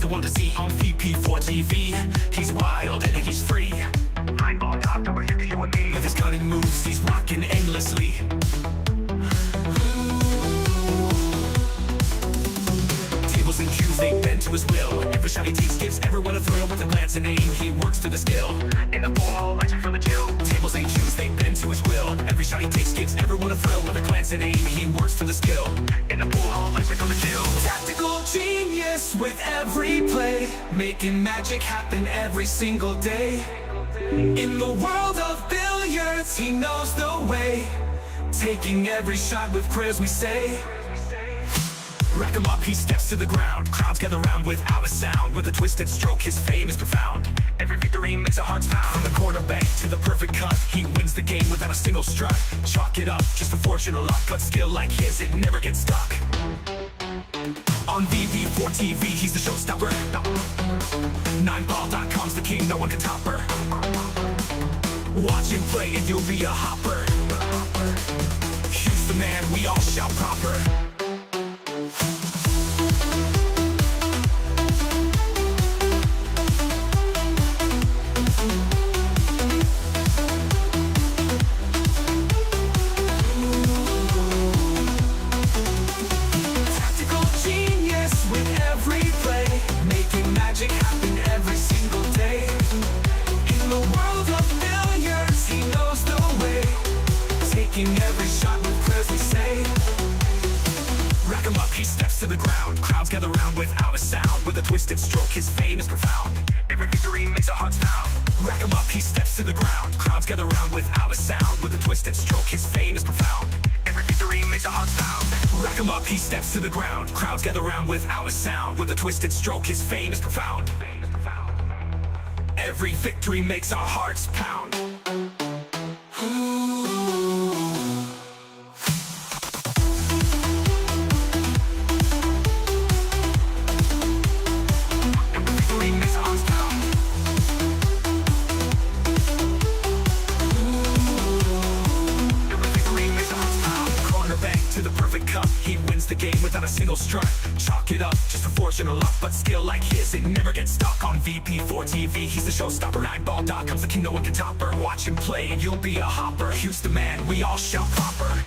one to see on VP4TV. He's wild and he's free. I'm on top, number here, you and me. With his cunning moves, he's rocking endlessly. Tables and cues, they bend to his will. Every shot he takes gives everyone a thrill. With a glance and aim, he works to the skill. In the ball, lights from the chill. Tables and cues, they bend to his will. Every shot he takes gives everyone a thrill. With a glance and aim, he works to the skill. In the ball, lights from the chill. Tactical genius with every play, making magic happen every single day. In the world of billiards, he knows the way, taking every shot with prayers we say. Rack him up, he steps to the ground. Crowds gather round without a sound. With a twisted stroke, his fame is profound. Every victory makes our hearts pound. From the quarterback to the perfect cut, he wins the game without a single strut. Chalk it up, just a fortune or luck, but skill like his, it never gets stuck. On VP4TV, he's the showstopper. 9ball.com's the king, no one can top her. Watch him play and you'll be a hopper. He's the man, we all shout proper. Tactical genius with every play, making magic happen every single day. In the world of billiards, he knows the way, taking every shot with prayers we say. Rack him up, he steps to the ground. Crowds gather round without a sound. With a twisted stroke, his fame is profound. Every victory makes our hearts pound. Rack him up, he steps to the ground. Crowds gather round without a sound. With a twisted stroke, his fame is profound. Every victory makes our hearts pound. Rack him up, he steps to the ground. Crowds gather round without a sound. With a twisted stroke, his fame is profound. Every victory makes our hearts pound. To the perfect cut, he wins the game without a single strut. Chalk it up, just a fortune or luck, but skill like his, it never gets stuck. On VP4TV, he's the showstopper. 9ball.com's the king, no one can top her. Watch him play and you'll be a hopper. He's the man, we all shout proper.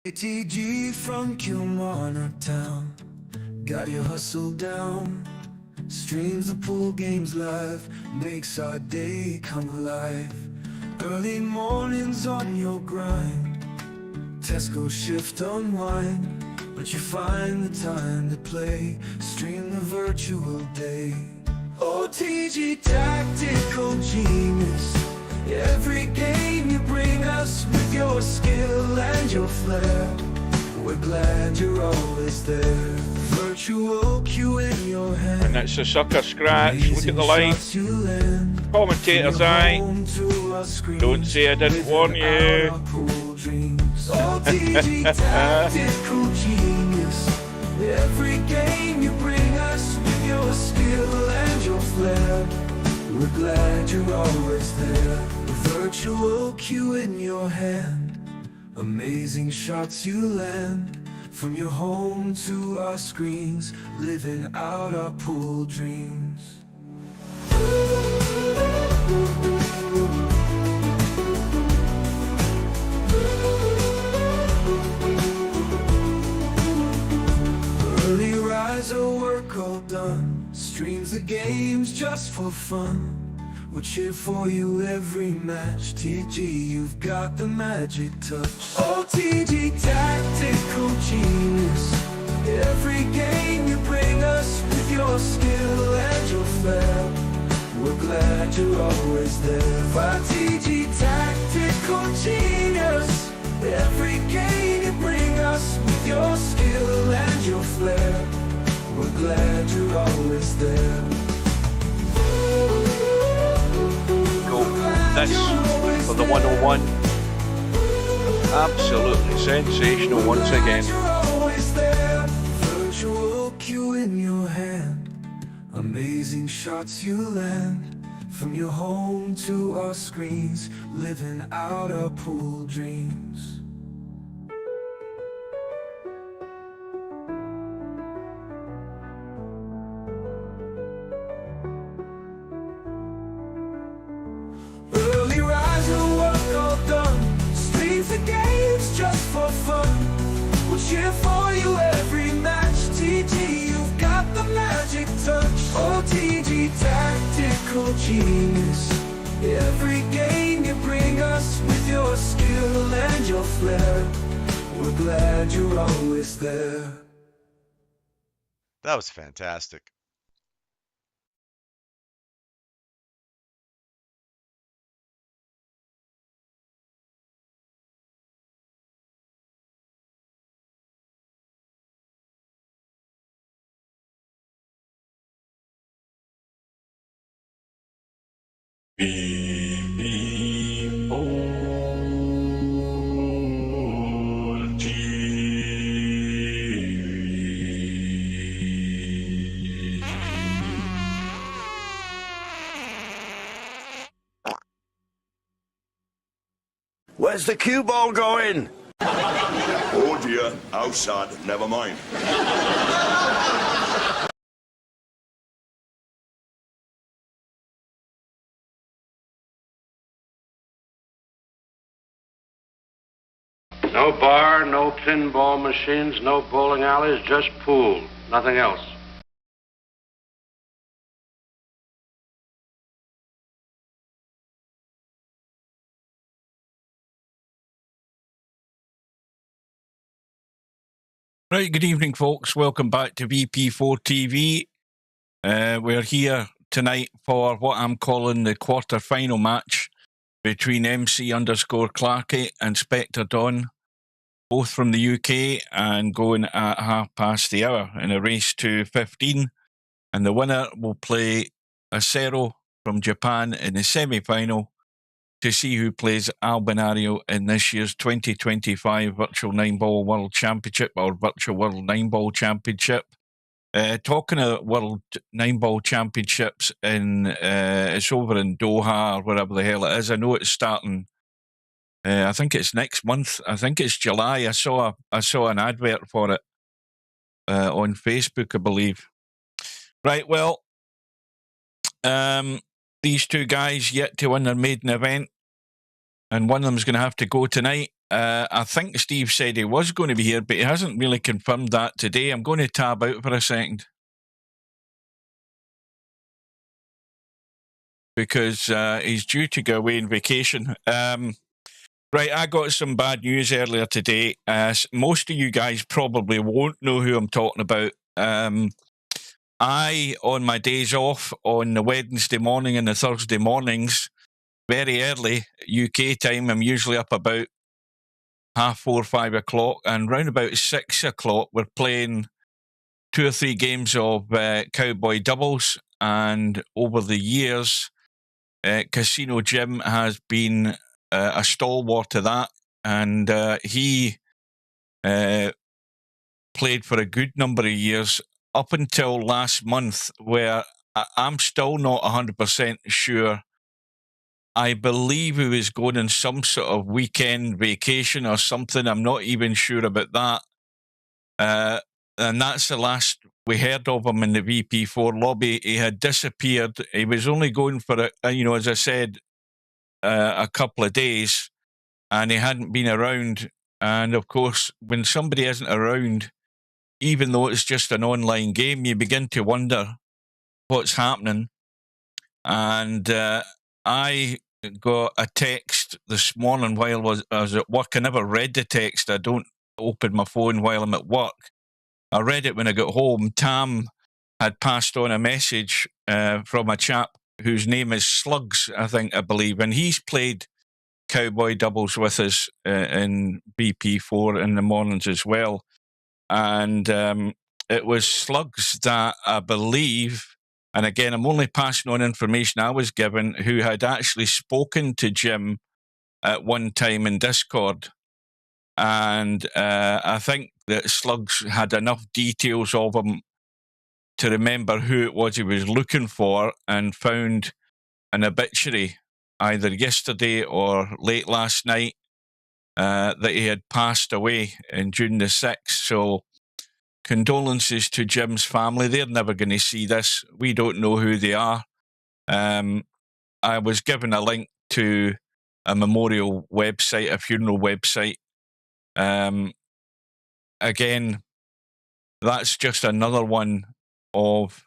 ATG from Kilmarnock town, got your hustle down. Streams the pool games live, makes our day come alive. Early mornings on your grind, Tesco shift unwind, but you find the time to play, stream the virtual day. OTG tactical genius, every game you bring us with your skill and your flair. We're glad you're always there. Virtual cue in your hand. And that's a sucker scratch. Look at the line. Commentator's eye. Don't say I didn't warn you. OTG tactical genius, every game you bring us with your skill and your flair. We're glad you're always there. Virtual cue in your hand, amazing shots you land. From your home to our screens, living out our pool dreams. Early riser, work all done, streams the games just for fun. We'll cheer for you every match. TG, you've got the magic touch. OTG tactical genius, every game you bring us with your skill and your flair. We're glad you're always there. OTG tactical genius, every game you bring us with your skill and your flair. We're glad you're always there. This for the 101. Absolutely sensational once again. Virtual cue in your hand, amazing shots you land. From your home to our screens, living out our pool dreams. Just for fun, we'll cheer for you every match. TG, you've got the magic touch. OTG tactical genius, every game you bring us with your skill and your flair. We're glad you're always there. That was fantastic. Where's the cue ball going? Oh dear, how sad, never mind. No bar, no pinball machines, no bowling alleys, just pool, nothing else. Right, good evening, folks. Welcome back to VP4TV. We're here tonight for what I'm calling the quarter-final match between MC_Clarky and Spectredawn, both from the UK and going at 1:30 in a race to 15. And the winner will play Acero from Japan in the semi-final to see who plays Albinario in this year's 2025 Virtual 9-Ball World Championship or Virtual World 9-Ball Championship. Talking of World 9-Ball Championships, it's over in Doha or wherever the hell it is. I know it's starting, I think it's next month. I think it's July. I saw an advert for it on Facebook, I believe. Right, well, these two guys yet to win their maiden event, and one of them's going to have to go tonight. I think Steve said he was going to be here, but he hasn't really confirmed that today. I'm going to tab out for a second because he's due to go away on vacation. Right, I got some bad news earlier today. Most of you guys probably won't know who I'm talking about. I, on my days off, on the Wednesday morning and the Thursday mornings, very early UK time, I'm usually up about 4:30, 5 o'clock, and round about 6 o'clock, we're playing 2 or 3 games of cowboy doubles. And over the years, Casino Jim has been a stalwart to that, and he played for a good number of years up until last month, where I'm still not 100% sure. I believe he was going on some sort of weekend vacation or something. I'm not even sure about that. And that's the last we heard of him in the VP4 lobby. He had disappeared. He was only going for, as I said, a couple of days, and he hadn't been around. And of course, when somebody isn't around, even though it's just an online game, you begin to wonder what's happening. And I got a text this morning while I was at work. I never read the text. I don't open my phone while I'm at work. I read it when I got home. Tam had passed on a message from a chap whose name is Slugs, I believe, and he's played cowboy doubles with us in BP4 in the mornings as well. And it was Slugs that I believe, and again, I'm only passing on information I was given, who had actually spoken to Jim at one time in Discord. And I think that Slugs had enough details of him to remember who it was he was looking for, and found an obituary either yesterday or late last night that he had passed away in June the 6th. So condolences to Jim's family. They're never going to see this. We don't know who they are. I was given a link to a memorial website, a funeral website. Again, that's just another one of,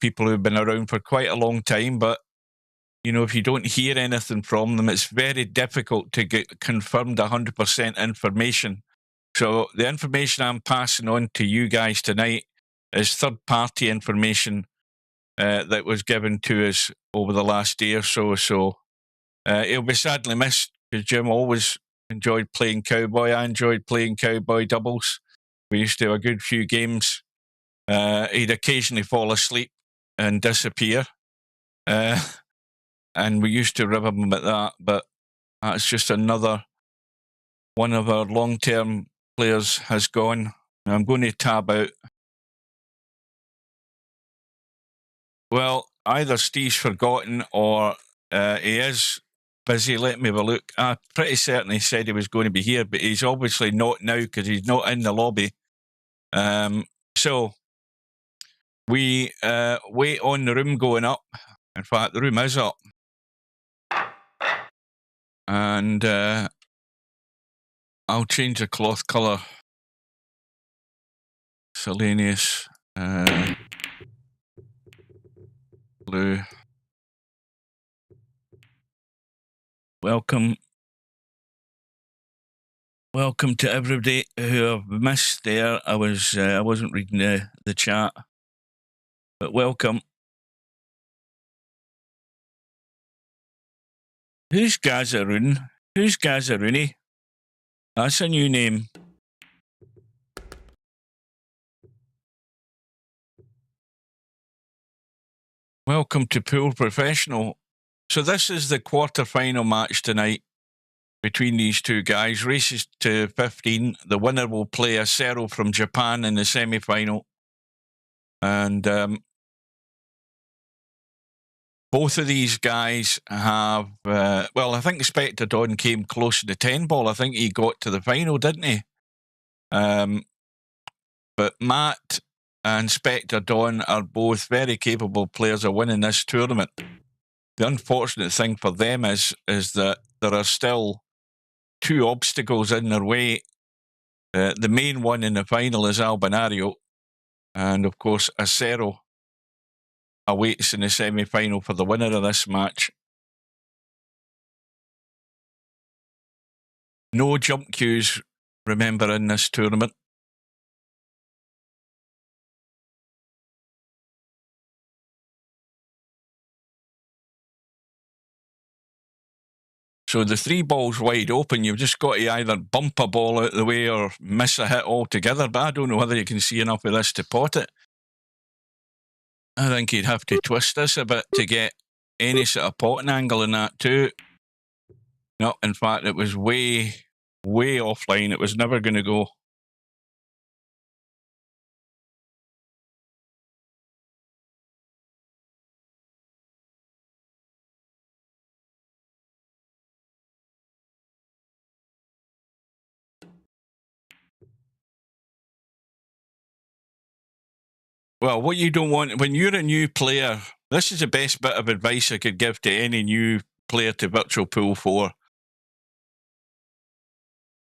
people who've been around for quite a long time, but, if you don't hear anything from them, it's very difficult to get confirmed 100% information. So the information I'm passing on to you guys tonight is third-party information that was given to us over the last day or so. So he'll be sadly missed, because Jim always enjoyed playing cowboy. I enjoyed playing cowboy doubles. We used to have a good few games. He'd occasionally fall asleep and disappear. And we used to rib him about that. But that's just another one of our long-term players has gone. I'm going to tab out. Well, either Steve's forgotten or he is busy. Let me have a look. I'm pretty certain he said he was going to be here, but he's obviously not now because he's not in the lobby. So we wait on the room going up. In fact, the room is up. And I'll change the cloth colour. Selenius. Blue. Welcome to everybody who I've missed there. I wasn't reading the chat, but welcome. Who's Gazaroon? Who's Gazaroony? That's a new name. Welcome to Pool Professional. So this is the quarter-final match tonight between these two guys. Races to 15. The winner will play a Cero from Japan in the semi-final. And both of these guys have, I think Spectredawn came close to the 10 ball. I think he got to the final, didn't he? But Matt and Spectredawn are both very capable players of winning this tournament. The unfortunate thing for them is that there are still two obstacles in their way. The main one in the final is Albinario, and of course Acero awaits in the semi-final for the winner of this match. No jump queues, remember, in this tournament. So the three ball's wide open. You've just got to either bump a ball out of the way or miss a hit altogether. But I don't know whether you can see enough of this to pot it. I think you'd have to twist this a bit to get any sort of potting angle in that too. No, in fact, it was way, way offline. It was never going to go. Well, what you don't want, when you're a new player, this is the best bit of advice I could give to any new player to Virtual Pool 4.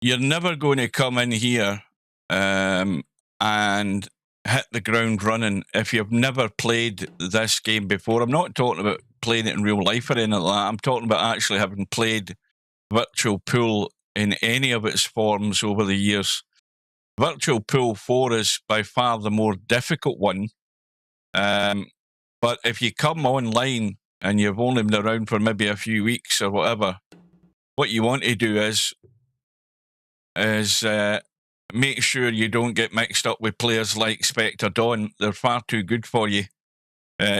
You're never going to come in here and hit the ground running if you've never played this game before. I'm not talking about playing it in real life or anything like that. I'm talking about actually having played Virtual Pool in any of its forms over the years. Virtual Pool 4 is by far the more difficult one. But if you come online and you've only been around for maybe a few weeks or whatever, what you want to do is make sure you don't get mixed up with players like Spectredawn. They're far too good for you.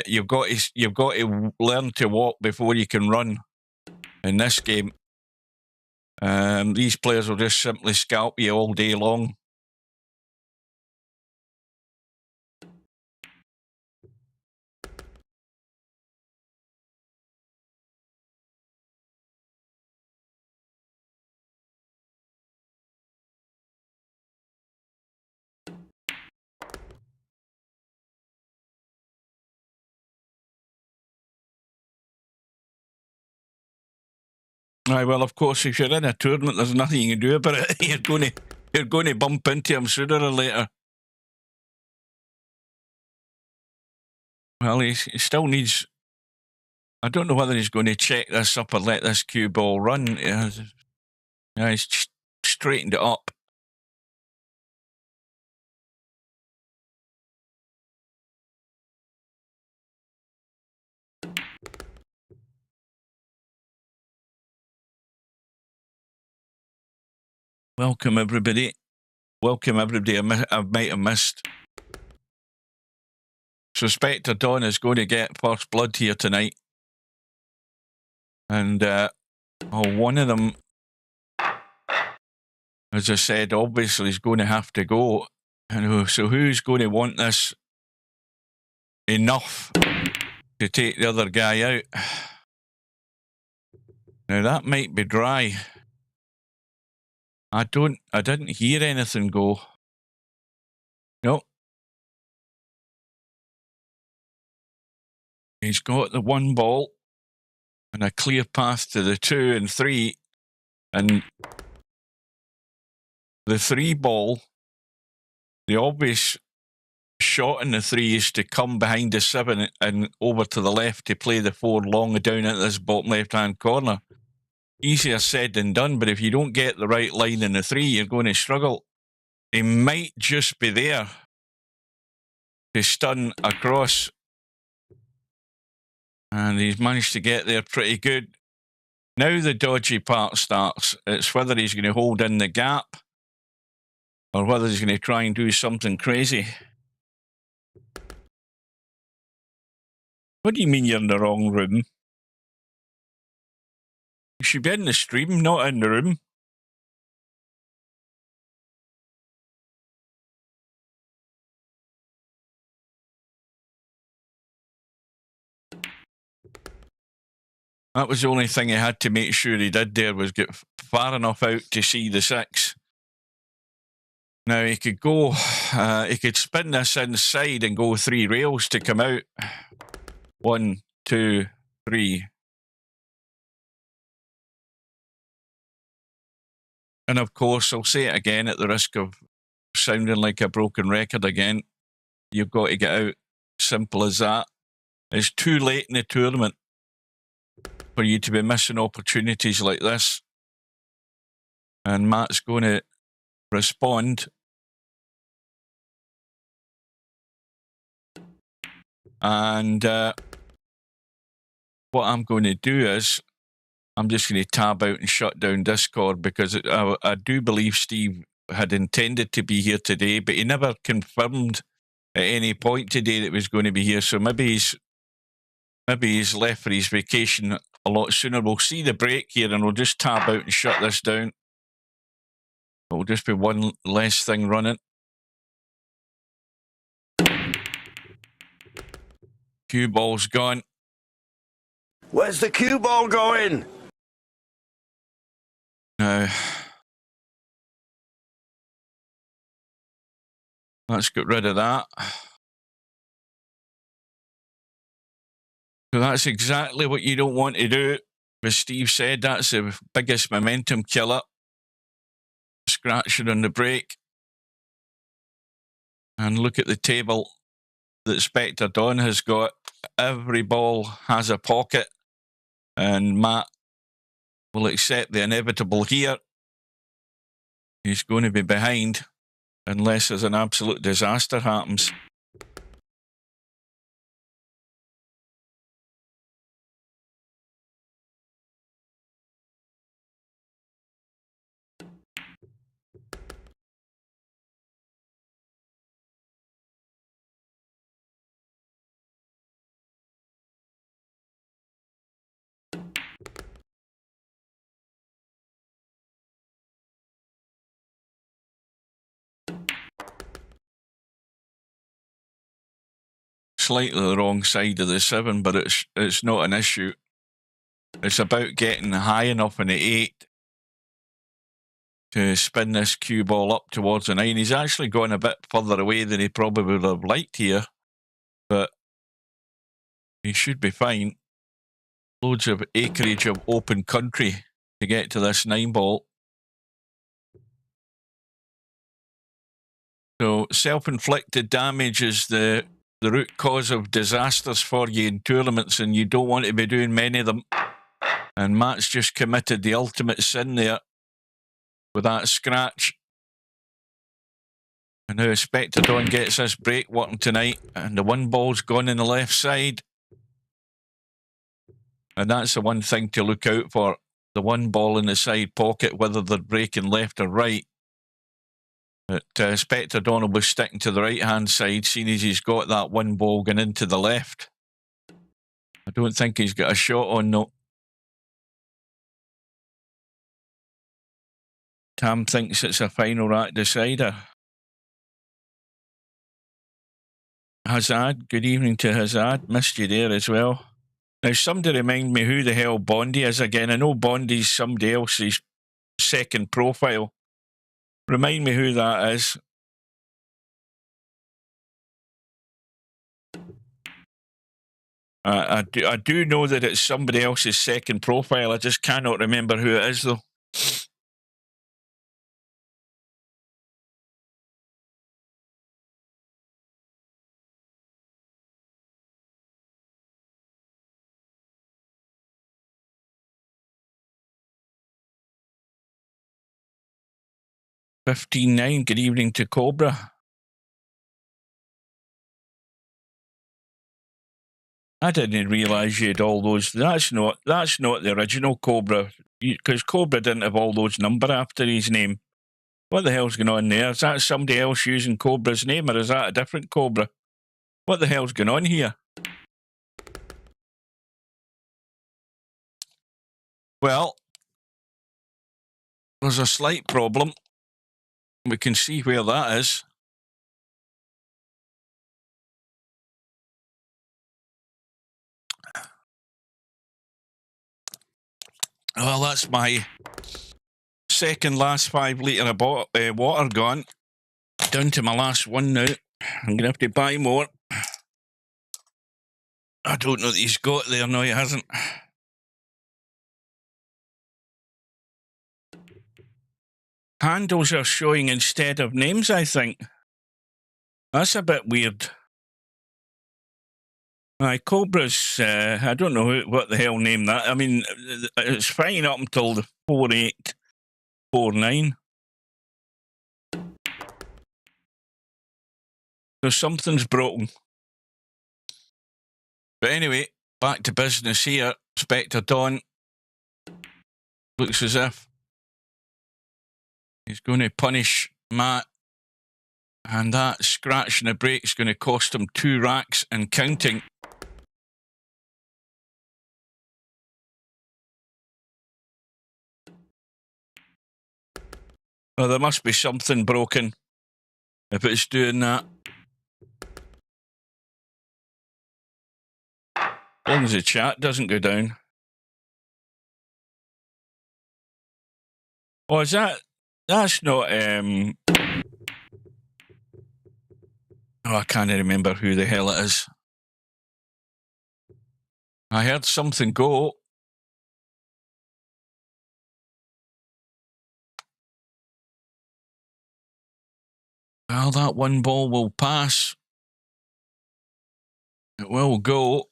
You've got to learn to walk before you can run in this game. These players will just simply scalp you all day long. Aye, well, of course, if you're in a tournament, there's nothing you can do about it. You're going to bump into him sooner or later. Well, he still needs. I don't know whether he's going to check this up or let this cue ball run. Yeah, he's straightened it up. Welcome, everybody. Welcome, everybody. I might have missed. So Spectredawn is going to get first blood here tonight. And one of them, as I said, obviously is going to have to go. And so who's going to want this enough to take the other guy out? Now that might be dry. I didn't hear anything go. No. He's got the one ball and a clear path to the 2 and 3. And the 3 ball, the obvious shot in the 3 is to come behind the 7 and over to the left to play the 4 long down at this bottom left-hand corner. Easier said than done, but if you don't get the right line in the 3, you're going to struggle. He might just be there to stun across. And he's managed to get there pretty good. Now the dodgy part starts. It's whether he's going to hold in the gap or whether he's going to try and do something crazy. What do you mean you're in the wrong room? You should be in the stream, not in the room. That was the only thing he had to make sure he did there, was get far enough out to see the 6. Now he could go, he could spin this inside and go 3 rails to come out. 1, 2, 3. And of course, I'll say it again at the risk of sounding like a broken record again. You've got to get out. Simple as that. It's too late in the tournament for you to be missing opportunities like this. And Matt's going to respond. And what I'm going to do is I'm just going to tab out and shut down Discord, because I do believe Steve had intended to be here today, but he never confirmed at any point today that he was going to be here. So maybe he's left for his vacation a lot sooner. We'll see the break here, and we'll just tab out and shut this down. It'll just be one less thing running. Cue ball's gone. Where's the cue ball going? Now, let's get rid of that. So that's exactly what you don't want to do. As Steve said, that's the biggest momentum killer. Scratching on the brake. And look at the table that Spectredawn has got. Every ball has a pocket. And Matt will accept the inevitable here. He's going to be behind unless there's an absolute disaster happens. Slightly the wrong side of the 7, but it's not an issue. It's about getting high enough in the 8 to spin this cue ball up towards the 9. He's actually gone a bit further away than he probably would have liked here, but he should be fine. Loads of acreage of open country to get to this 9 ball. So self-inflicted damage is the root cause of disasters for you in tournaments, and you don't want to be doing many of them. And Matt's just committed the ultimate sin there with that scratch. And now Spectredawn gets this break working tonight, and the 1 ball's gone in the left side. And that's the one thing to look out for. The 1 ball in the side pocket, whether they're breaking left or right. But Spectredawn will be sticking to the right-hand side, seeing as he's got that 1 ball going into the left. I don't think he's got a shot on, though. Tam thinks it's a final rack decider. Hazard, good evening to Hazard. Missed you there as well. Now, somebody remind me who the hell Bondi is again. I know Bondi's somebody else's second profile. Remind me who that is. I do know that it's somebody else's second profile. I just cannot remember who it is, though. $15.9. Good evening to Cobra. I didn't realise you had all those. That's not the original Cobra, because Cobra didn't have all those number after his name. What the hell's going on there? Is that somebody else using Cobra's name, or is that a different Cobra? What the hell's going on here? Well, there's a slight problem. We can see where that is. Well, that's my second last 5 litre of water gone. Down to my last 1 now. I'm going to have to buy more. I don't know that he's got there. No, he hasn't. handles are showing instead of names, I think. That's a bit weird. Cobra's, I don't know what the hell name that. I mean, it's fine up until the 4849. So something's broken. But anyway, back to business here. Spectredawn looks as if he's going to punish Matt. And that scratch in the brake's going to cost him 2 racks and counting. Well, there must be something broken if it's doing that. As long as the chat doesn't go down. Oh, is that... That's not... Oh, I can't remember who the hell it is. I heard something go. Well, that one ball will pass. It will go.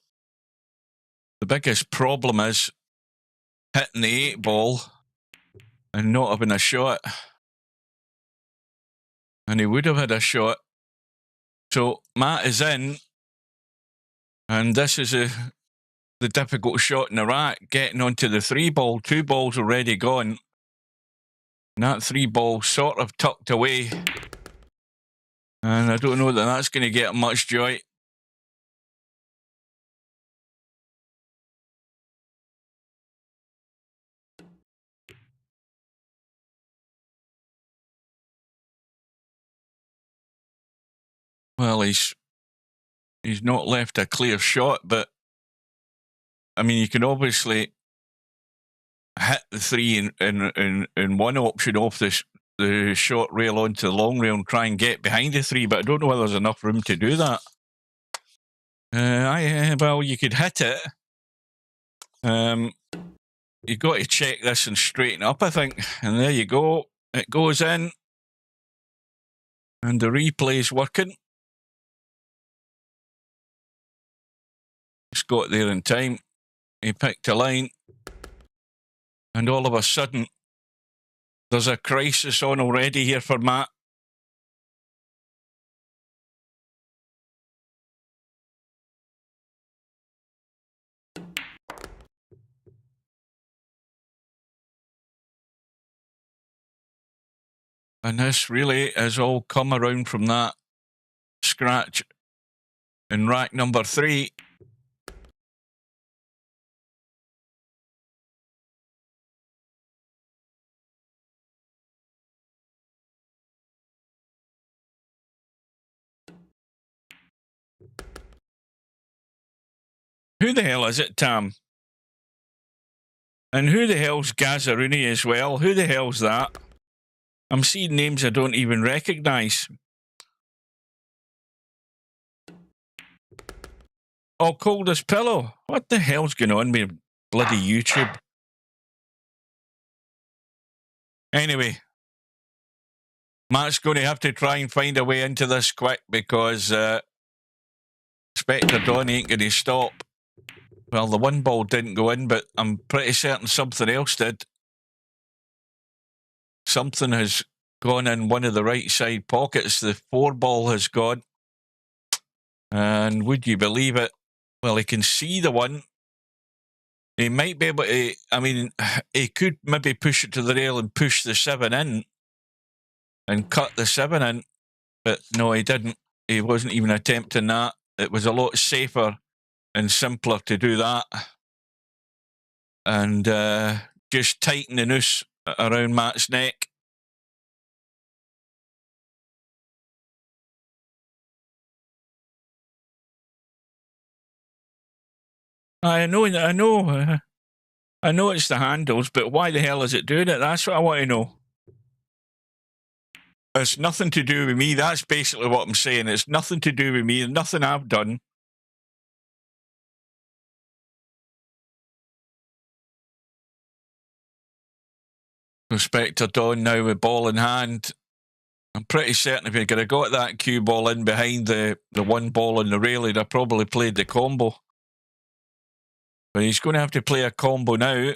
The biggest problem is hitting the 8 ball and not having a shot. And he would have had a shot. So Matt is in. And this is the difficult shot in the rack, getting onto the 3 ball. 2 balls already gone. And that 3 ball sort of tucked away. And I don't know that that's going to get much joy. Well, he's not left a clear shot, but I mean, you can obviously hit the 3 in one option off the short rail onto the long rail and try and get behind the 3, but I don't know whether there's enough room to do that. Well, you could hit it. You've got to check this and straighten up, I think. And there you go. It goes in. And the replay's working. It's got there in time. He picked a line. And all of a sudden, there's a crisis on already here for Matt. And this really has all come around from that scratch in rack number 3. Who the hell is it, Tam? And who the hell's Gazzarooni as well? Who the hell's that? I'm seeing names I don't even recognise. Oh, Cold as Pillow. What the hell's going on with bloody YouTube? Anyway, Matt's going to have to try and find a way into this quick because Spectredawn ain't going to stop. Well, the 1 ball didn't go in, but I'm pretty certain something else did. Something has gone in one of the right side pockets. The 4 ball has gone. And would you believe it? Well, he can see the 1. He might be able to, I mean, he could maybe push it to the rail and push the 7 in and cut the 7 in. But no, he didn't. He wasn't even attempting that. It was a lot safer and simpler to do that. And just tighten the noose around Matt's neck. I know it's the handles, but why the hell is it doing it? That's what I want to know. It's nothing to do with me. That's basically what I'm saying. It's nothing to do with me. Nothing I've done. Spectredawn now with ball in hand. I'm pretty certain if he'd have got that cue ball in behind the one ball on the rail, he'd have probably played the combo. But he's going to have to play a combo now.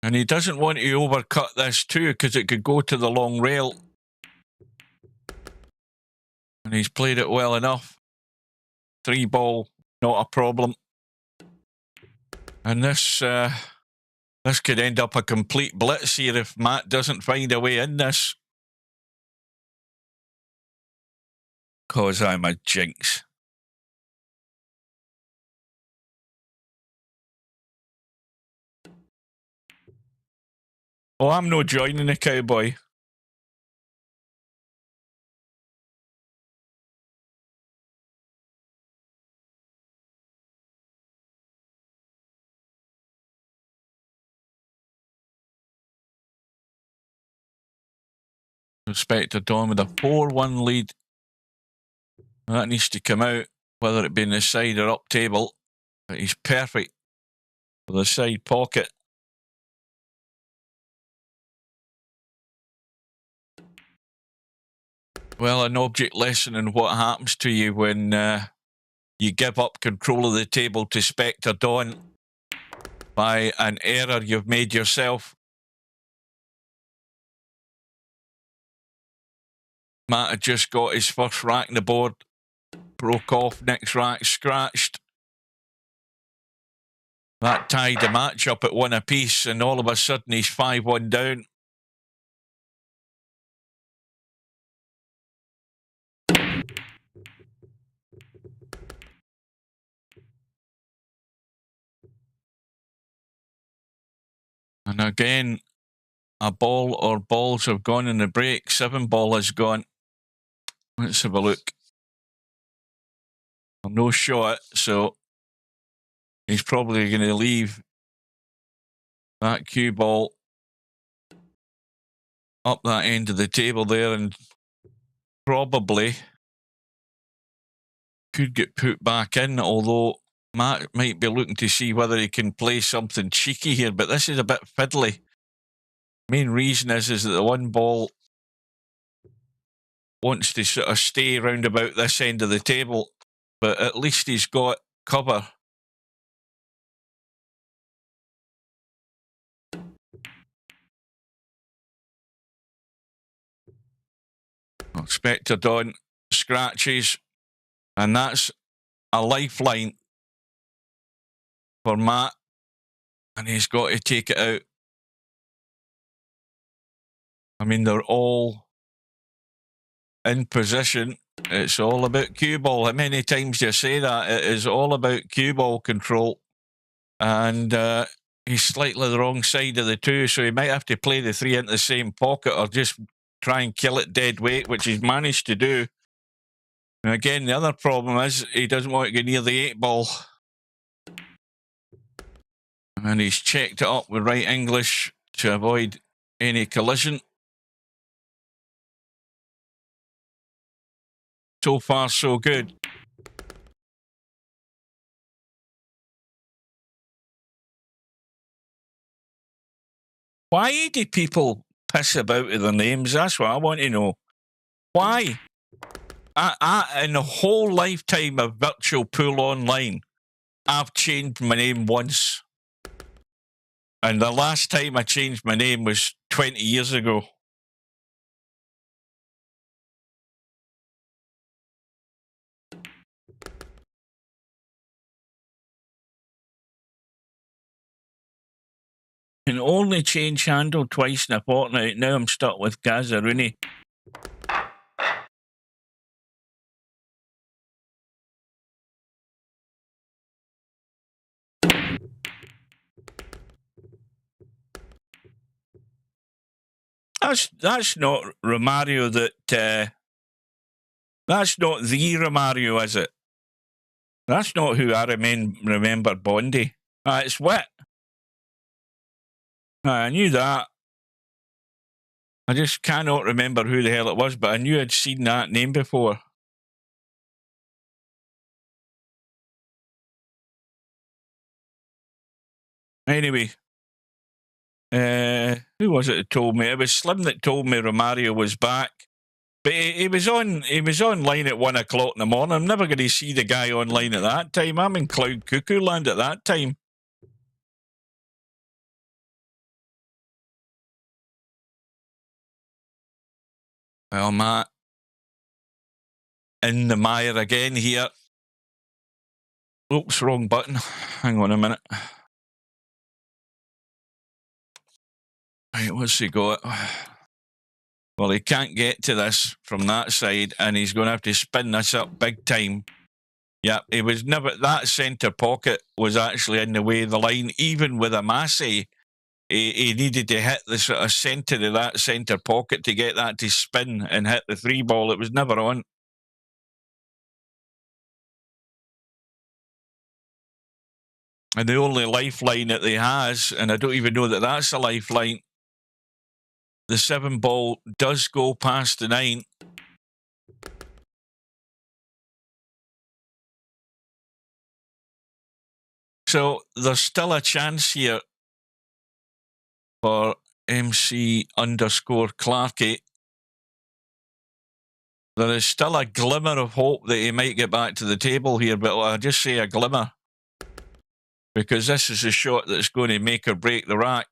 And he doesn't want to overcut this too, because it could go to the long rail. And he's played it well enough. 3 ball, not a problem. And this could end up a complete blitz here if Matt doesn't find a way in this. Because I'm a jinx. Oh, I'm no joining the cowboy. Spectredawn with a 4-1 lead. That needs to come out, whether it be in the side or up table. But he's perfect for the side pocket. Well, an object lesson in what happens to you when you give up control of the table to Spectredawn by an error you've made yourself. Matt had just got his first rack in the board. Broke off, next rack scratched. That tied the match up at 1 apiece, and all of a sudden he's 5-1 down. And again, a ball or balls have gone in the break. 7 ball has gone. Let's have a look. No shot, so he's probably going to leave that cue ball up that end of the table there, and probably could get put back in, although Matt might be looking to see whether he can play something cheeky here, but this is a bit fiddly. Main reason is that the one ball wants to sort of stay round about this end of the table, but at least he's got cover. Spectredawn scratches, and that's a lifeline for Matt, and he's got to take it out. I mean, they're all in position. It's all about cue ball. How many times do you say that? It is all about cue ball control. And he's slightly the wrong side of the 2, so he might have to play the 3 into the same pocket or just try and kill it dead weight, which he's managed to do. And again, the other problem is he doesn't want to get near the 8 ball. And he's checked it up with right English to avoid any collision. So far, so good. Why do people piss about with their names? That's what I want to know. Why? In the whole lifetime of virtual pool online, I've changed my name once. And the last time I changed my name was 20 years ago. Can only change handle twice in a fortnight. Now I'm stuck with Gazzaruni. That's not Romario that's not the Romario, is it? That's not who I remember Bondi. It's Wit. I knew that. I just cannot remember who the hell it was, but I knew I'd seen that name before. Anyway, Who was it that told me? It was Slim that told me Romario was back. But he was online at 1 o'clock in the morning. I'm never going to see the guy online at that time. I'm in Cloud Cuckoo Land at that time. Well, Matt, in the mire again here. Oops, wrong button. Hang on a minute. Right, what's he got? Well, he can't get to this from that side, and he's going to have to spin this up big time. Yeah, he was never... That centre pocket was actually in the way of the line. Even with a Massey, he needed to hit the sort of centre of that centre pocket to get that to spin and hit the 3 ball. It was never on. And the only lifeline that he has, and I don't even know that that's a lifeline, the 7 ball does go past the 9. So there's still a chance here for MC_Clarkey. There is still a glimmer of hope that he might get back to the table here, but I'll just say a glimmer, because this is a shot that's going to make or break the rack.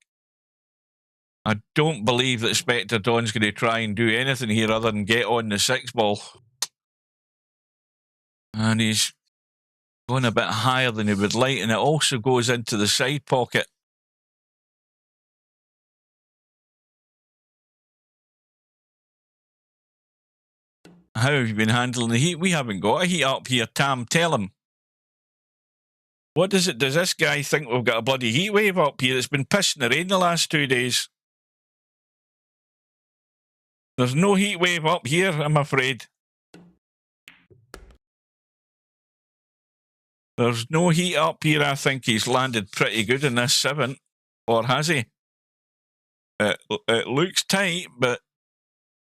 I don't believe that Spectredawn's going to try and do anything here other than get on the 6 ball. And he's going a bit higher than he would like, and it also goes into the side pocket. How have you been handling the heat? We haven't got a heat up here, Tam. Tell him. What does this guy think we've got a bloody heat wave up here? It's been pissing the rain the last 2 days. There's no heat wave up here, I'm afraid. There's no heat up here. I think he's landed pretty good in this 7. Or has he? It looks tight, but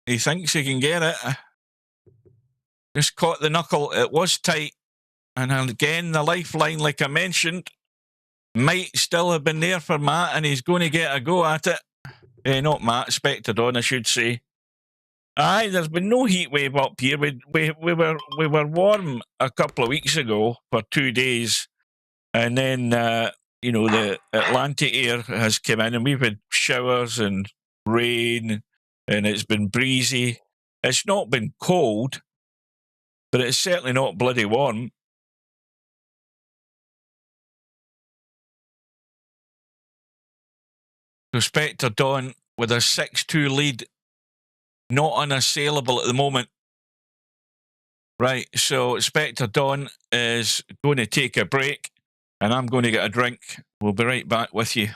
he thinks he can get it. Just caught the knuckle. It was tight. And again, the lifeline, like I mentioned, might still have been there for Matt, and he's going to get a go at it. Not Matt, Spectredawn, I should say. Aye, there's been no heat wave up here. We were warm a couple of weeks ago for 2 days, and then the Atlantic air has come in, and we've had showers and rain, and it's been breezy. It's not been cold, but it's certainly not bloody warm. So Spectredawn with a 6-2 lead, not unassailable at the moment. Right, so Spectredawn is going to take a break, and I'm going to get a drink. We'll be right back with you.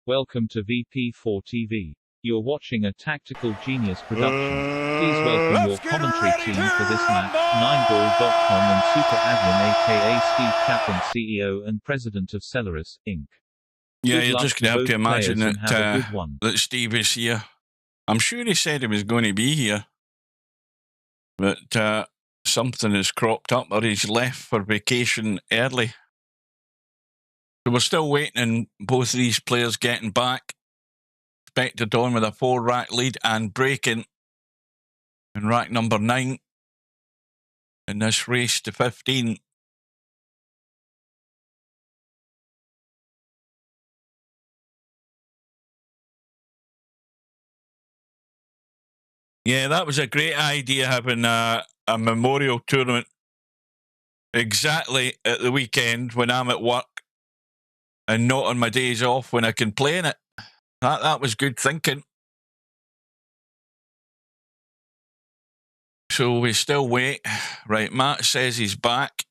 Welcome to VP4TV. You're watching a Tactical Genius production. Please welcome your commentary team for this match, 9ball.com and super admin aka Steve Kaplan, CEO and President of Celerus, Inc. Yeah, Good you're luck just going to have both to imagine players and have a good that, one. that Steve is here. I'm sure he said he was going to be here, but something has cropped up, or he's left for vacation early. So we're still waiting on both of these players getting back. Spectredawn with a 4-rack lead and breaking in rack number 9 in this race to 15. Yeah, that was a great idea, having a memorial tournament exactly at the weekend when I'm at work and not on my days off when I can play in it. That was good thinking. So we still wait. Right, Matt says he's back.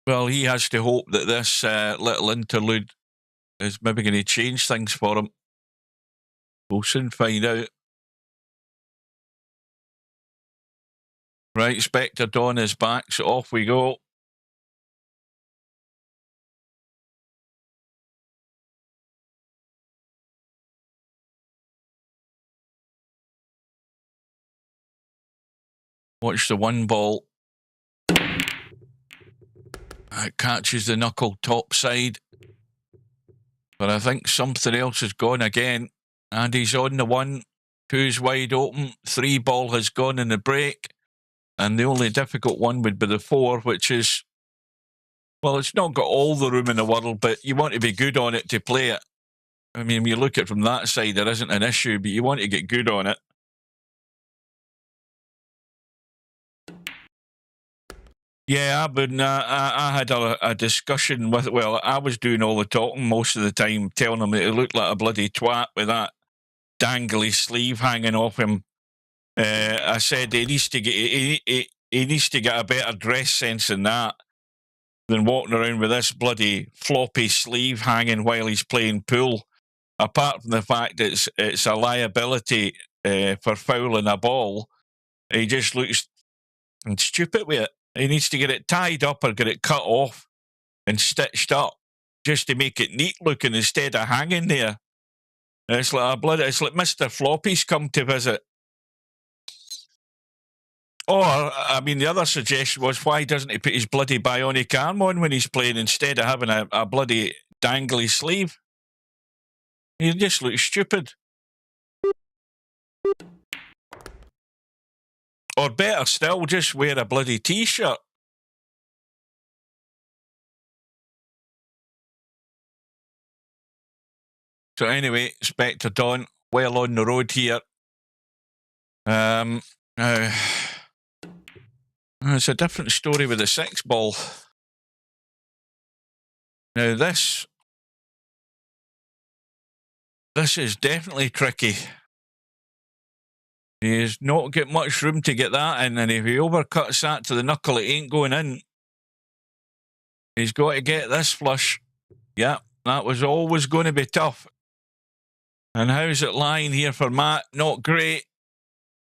Well, he has to hope that this little interlude is maybe going to change things for him. We'll soon find out. Right, Spectredawn is back, so off we go. Watch the 1 ball. It catches the knuckle top side. But I think something else has gone again. And he's on the 1. 2's wide open. 3 ball has gone in the break. And the only difficult one would be the 4, which is, well, it's not got all the room in the world, but you want to be good on it to play it. I mean, when you look at it from that side, there isn't an issue, but you want to get good on it. Yeah, I had a discussion with, well, I was doing all the talking most of the time, telling him that he looked like a bloody twat with that dangly sleeve hanging off him. I said he needs to get he needs to get a better dress sense than that, than walking around with this bloody floppy sleeve hanging while he's playing pool. Apart from the fact that it's a liability for fouling a ball, he just looks stupid with it. He needs to get it tied up or get it cut off and stitched up just to make it neat looking instead of hanging there. It's like it's like Mr. Floppy's come to visit. Or, I mean, the other suggestion was, why doesn't he put his bloody bionic arm on when he's playing instead of having a bloody dangly sleeve? He just looks stupid. Or better still, just wear a bloody T-shirt. So anyway, Spectredawn, well on the road here. It's a different story with the 6 ball. Now this is definitely tricky. He's not got much room to get that in, and if he overcuts that to the knuckle, it ain't going in. He's got to get this flush. Yeah, that was always going to be tough. And how's it lying here for Matt? Not great.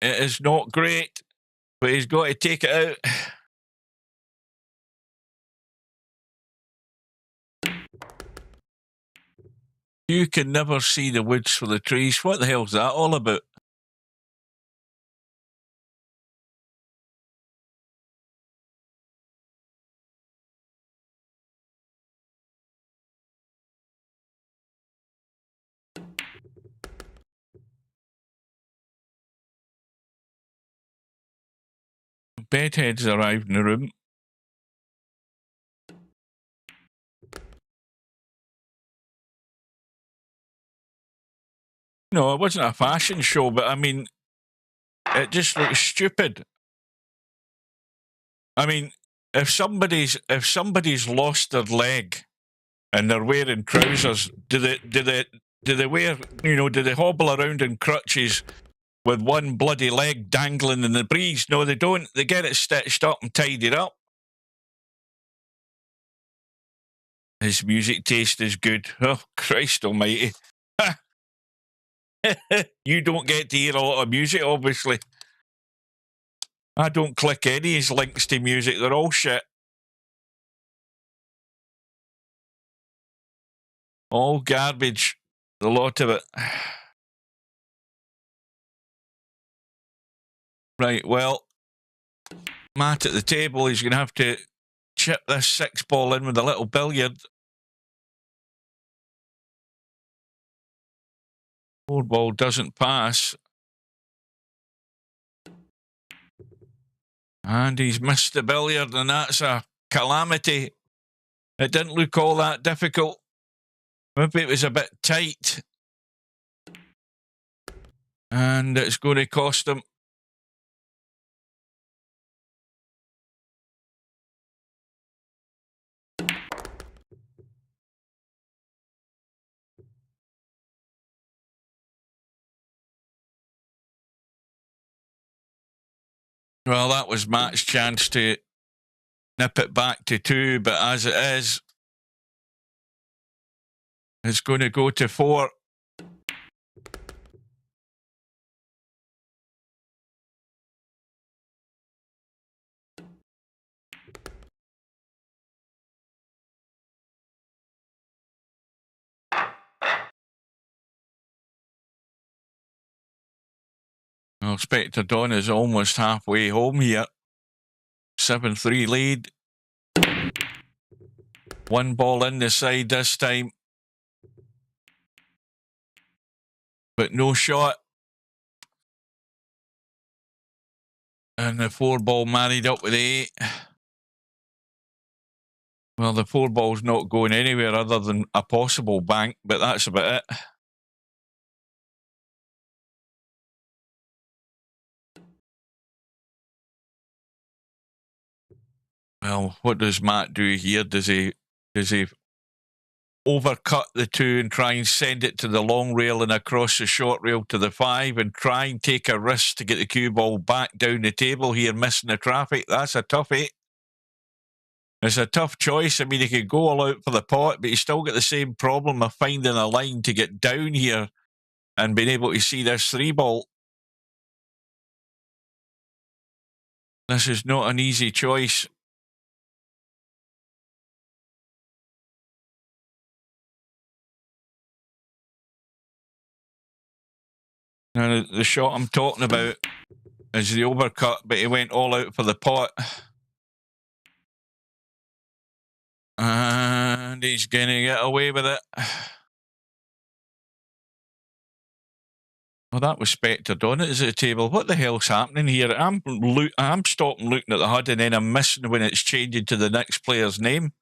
It is not great, but he's got to take it out. You can never see the woods for the trees. What the hell's that all about? Bedhead's arrived in the room. No, it wasn't a fashion show, but I mean, it just looks stupid. I mean, if somebody's lost their leg and they're wearing trousers, do they wear, you know, do they hobble around in crutches with one bloody leg dangling in the breeze? No, they don't. They get it stitched up and tidied up. His music taste is good. Oh, Christ almighty. You don't get to hear a lot of music, obviously. I don't click any of his links to music. They're all shit. All garbage. A lot of it. Right, well, Matt at the table, he's going to have to chip this 6 ball in with a little billiard. 4 ball doesn't pass. And he's missed the billiard, and that's a calamity. It didn't look all that difficult. Maybe it was a bit tight. And it's going to cost him. Well, that was Matt's chance to nip it back to 2, but as it is, it's going to go to 4. Well, Spectredawn is almost halfway home here. 7-3 lead. 1 ball in the side this time. But no shot. And the 4 ball married up with the 8. Well, the 4 ball's not going anywhere other than a possible bank, but that's about it. Well, what does Matt do here? Does he overcut the 2 and try and send it to the long rail and across the short rail to the 5 and try and take a risk to get the cue ball back down the table here, missing the traffic? That's a toughie. It's a tough choice. I mean, he could go all out for the pot, but he's still got the same problem of finding a line to get down here and being able to see this 3 ball. This is not an easy choice. Now, the shot I'm talking about is the overcut, but he went all out for the pot. And he's going to get away with it. Well, that was Spectredawn at the table. What the hell's happening here? I'm stopping looking at the HUD and then I'm missing when it's changing to the next player's name.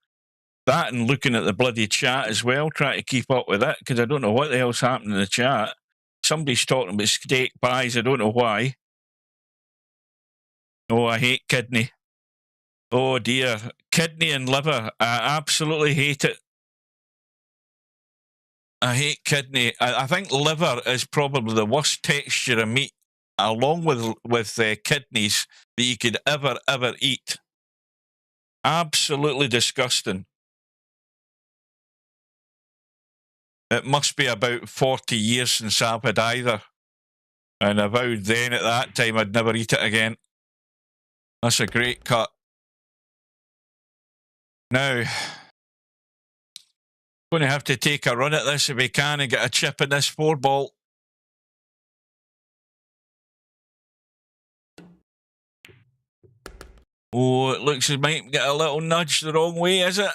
That and looking at the bloody chat as well, trying to keep up with it, because I don't know what the hell's happening in the chat. Somebody's talking about steak pies. I don't know why. Oh, I hate kidney. Oh, dear. Kidney and liver. I absolutely hate it. I hate kidney. I think liver is probably the worst texture of meat, along with kidneys, that you could ever eat. Absolutely disgusting. It must be about 40 years since I've had either. And I vowed then at that time I'd never eat it again. That's a great cut. Now, going to have to take a run at this if we can and get a chip in this 4 ball. Oh, it looks as might get a little nudge the wrong way, is it?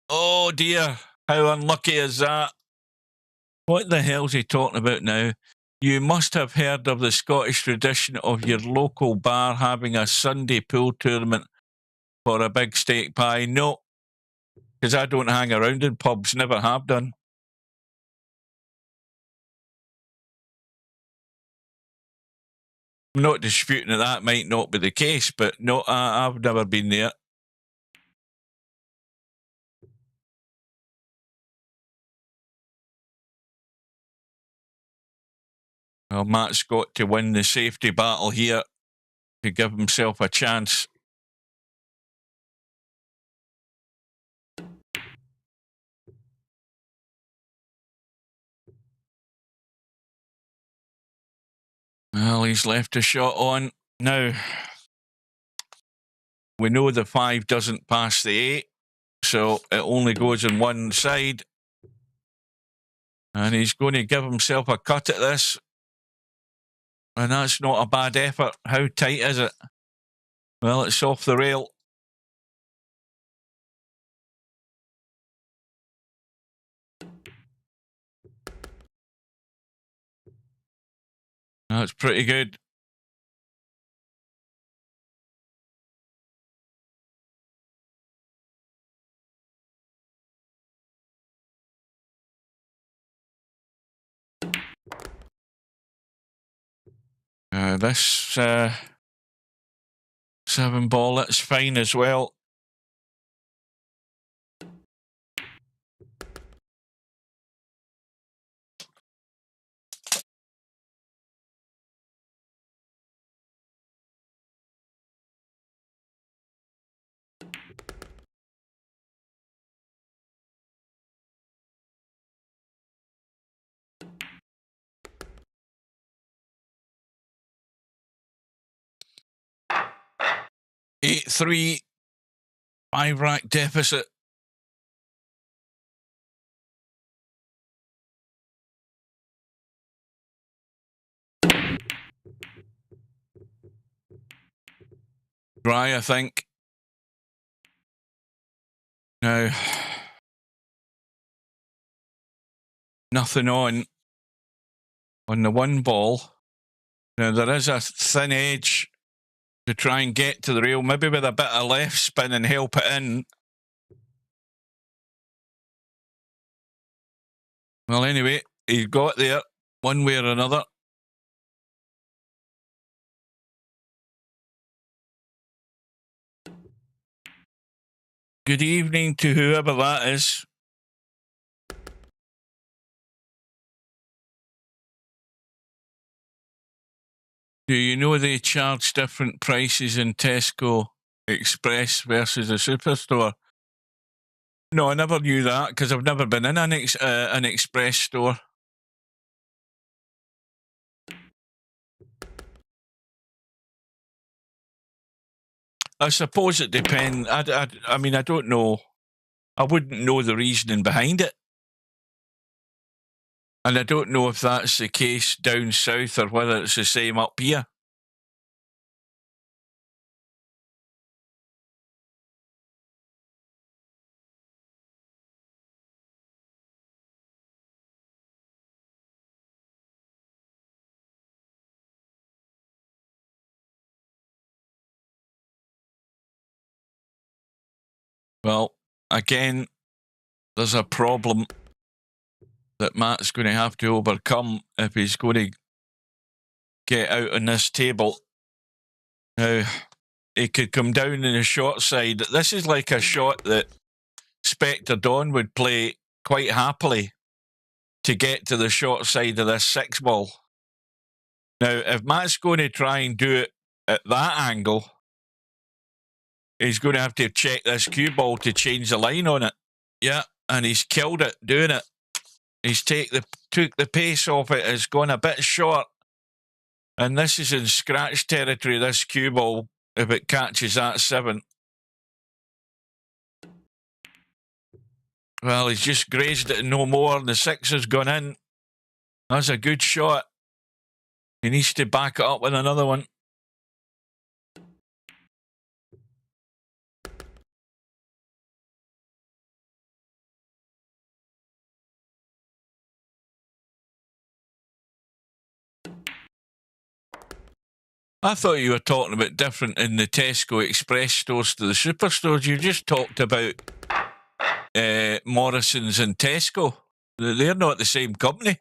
Oh dear, how unlucky is that? What the hell's he talking about now? You must have heard of the Scottish tradition of your local bar having a Sunday pool tournament for a big steak pie. No, because I don't hang around in pubs, never have done. I'm not disputing that might not be the case, but no, I've never been there. Well, Matt's got to win the safety battle here to give himself a chance. Well, he's left a shot on. Now, we know the 5 doesn't pass the 8, so it only goes on one side. And he's going to give himself a cut at this. And that's not a bad effort. How tight is it? Well, it's off the rail. That's pretty good. This 7 ball, that's fine as well. Eight, 3, 5 rack deficit. Dry, I think. Now, nothing on the 1 ball. Now, there is a thin edge to try and get to the rail, maybe with a bit of left spin and help it in. Well, anyway, he's got there one way or another. Good evening to whoever that is. Do you know they charge different prices in Tesco Express versus a superstore? No, I never knew that because I've never been in an Express store. I suppose it depends. I mean, I don't know. I wouldn't know the reasoning behind it. And I don't know if that's the case down south or whether it's the same up here. Well, again, there's a problem that Matt's going to have to overcome if he's going to get out on this table. Now, he could come down in the short side. This is like a shot that Spectredawn would play quite happily to get to the short side of this 6 ball. Now, if Matt's going to try and do it at that angle, he's going to have to check this cue ball to change the line on it. Yeah, and he's killed it doing it. He's took the pace off it. It's gone a bit short. And this is in scratch territory, this cue ball, if it catches that 7. Well, he's just grazed it and no more, and the 6 has gone in. That's a good shot. He needs to back it up with another one. I thought you were talking about different in the Tesco Express stores to the superstores. You just talked about Morrison's and Tesco. They're not the same company.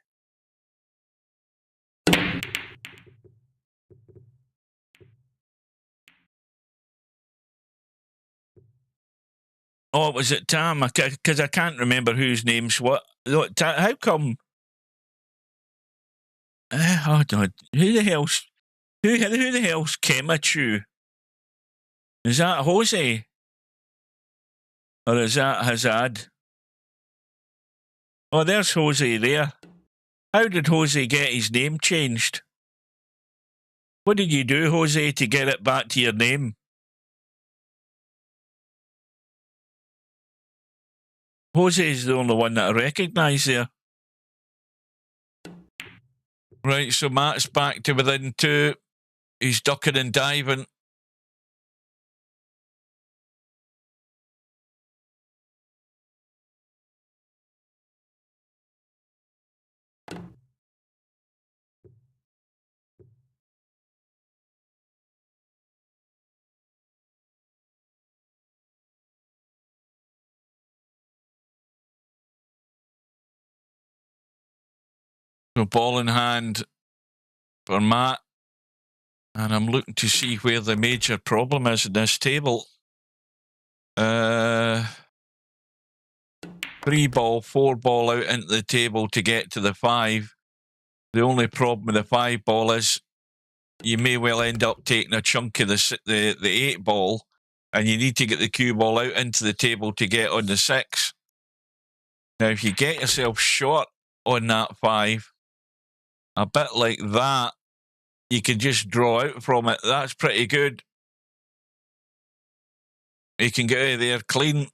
Oh, was it Tam? Because I can't remember whose name's what. Look, how come? Hold on. Who the hell's Kemachu? Is that Jose? Or is that Hazard? Oh, there's Jose there. How did Jose get his name changed? What did you do, Jose, to get it back to your name? Jose's the only one that I recognise there. Right, so Matt's back to within 2. He's ducking and diving. So ball in hand for Matt. And I'm looking to see where the major problem is in this table. 3 ball, 4 ball out into the table to get to the 5. The only problem with the 5 ball is you may well end up taking a chunk of the 8 ball, and you need to get the cue ball out into the table to get on the 6. Now, if you get yourself short on that 5, a bit like that, you can just draw out from it. That's pretty good. You can get out of there clean.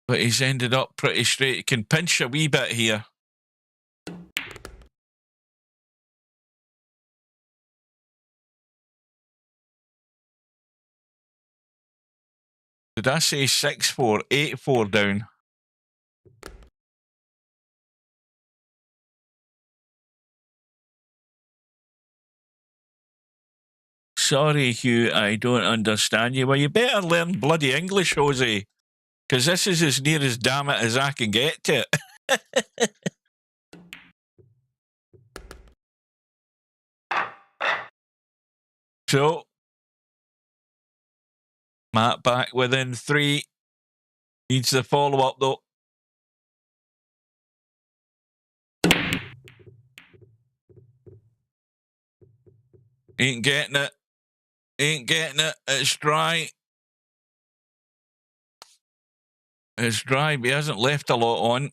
But he's ended up pretty straight. He can pinch a wee bit here. Did I say 6-4, 8-4 down? Sorry, Hugh, I don't understand you. Well, you better learn bloody English, Jose, because this is as near as damn it as I can get to it. So, Matt back within 3. Needs the follow-up, though. Ain't getting it. Ain't getting it. It's dry. It's dry, but he hasn't left a lot on.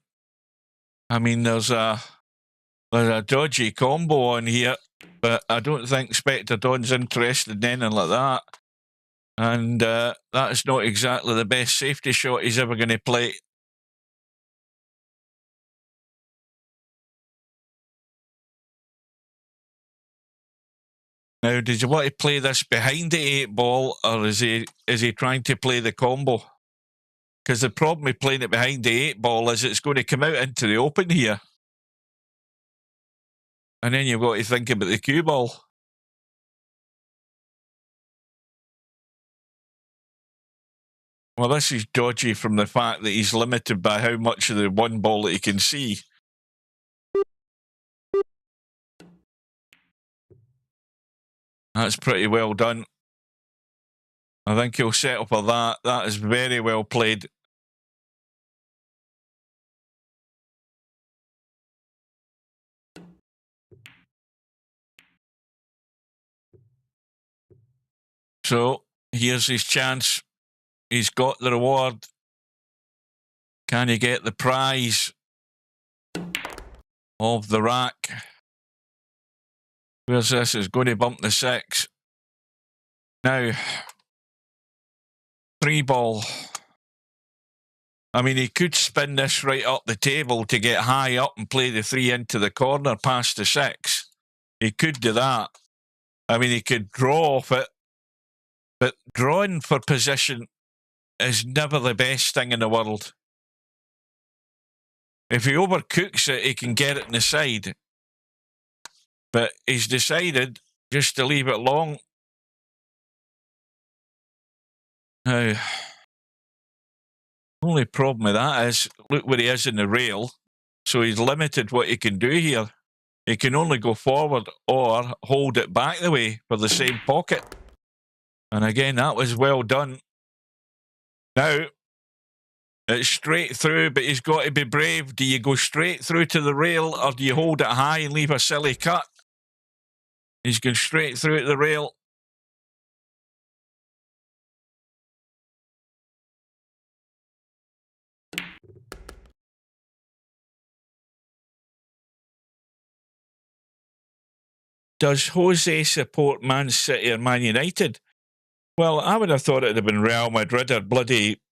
I mean, there's a dodgy combo on here, but I don't think Spectredawn's interested in anything like that. And that's not exactly the best safety shot he's ever going to play. Now, did you want to play this behind the 8 ball, or is he trying to play the combo? Because the problem with playing it behind the 8 ball is it's going to come out into the open here. And then you've got to think about the cue ball. Well, this is dodgy from the fact that he's limited by how much of the 1 ball that he can see. That's pretty well done. I think he'll settle for that. That is very well played. So, here's his chance. He's got the reward. Can he get the prize of the rack? Where's this? It's going to bump the 6. Now, 3 ball. I mean, he could spin this right up the table to get high up and play the 3 into the corner past the 6. He could do that. I mean, he could draw off it. But drawing for position is never the best thing in the world. If he overcooks it, he can get it in the side. But he's decided just to leave it long. Now, only problem with that is, look where he is in the rail. So he's limited what he can do here. He can only go forward or hold it back the way for the same pocket. And again, that was well done. Now, it's straight through, but he's got to be brave. Do you go straight through to the rail, or do you hold it high and leave a silly cut? He's going straight through to the rail. Does Jose support Man City or Man United? Well, I would have thought it would have been Real Madrid or bloody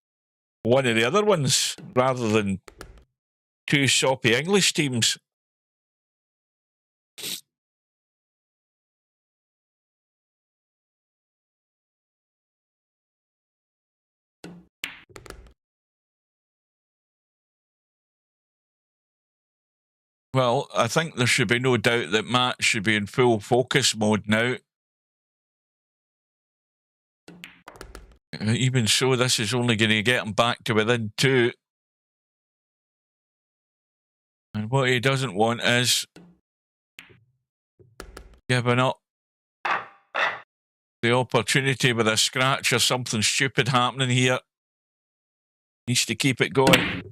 one of the other ones, rather than 2 soppy English teams. Well, I think there should be no doubt that Matt should be in full focus mode now. Even so, this is only going to get him back to within 2. And what he doesn't want is giving up the opportunity with a scratch or something stupid happening here. Needs to keep it going.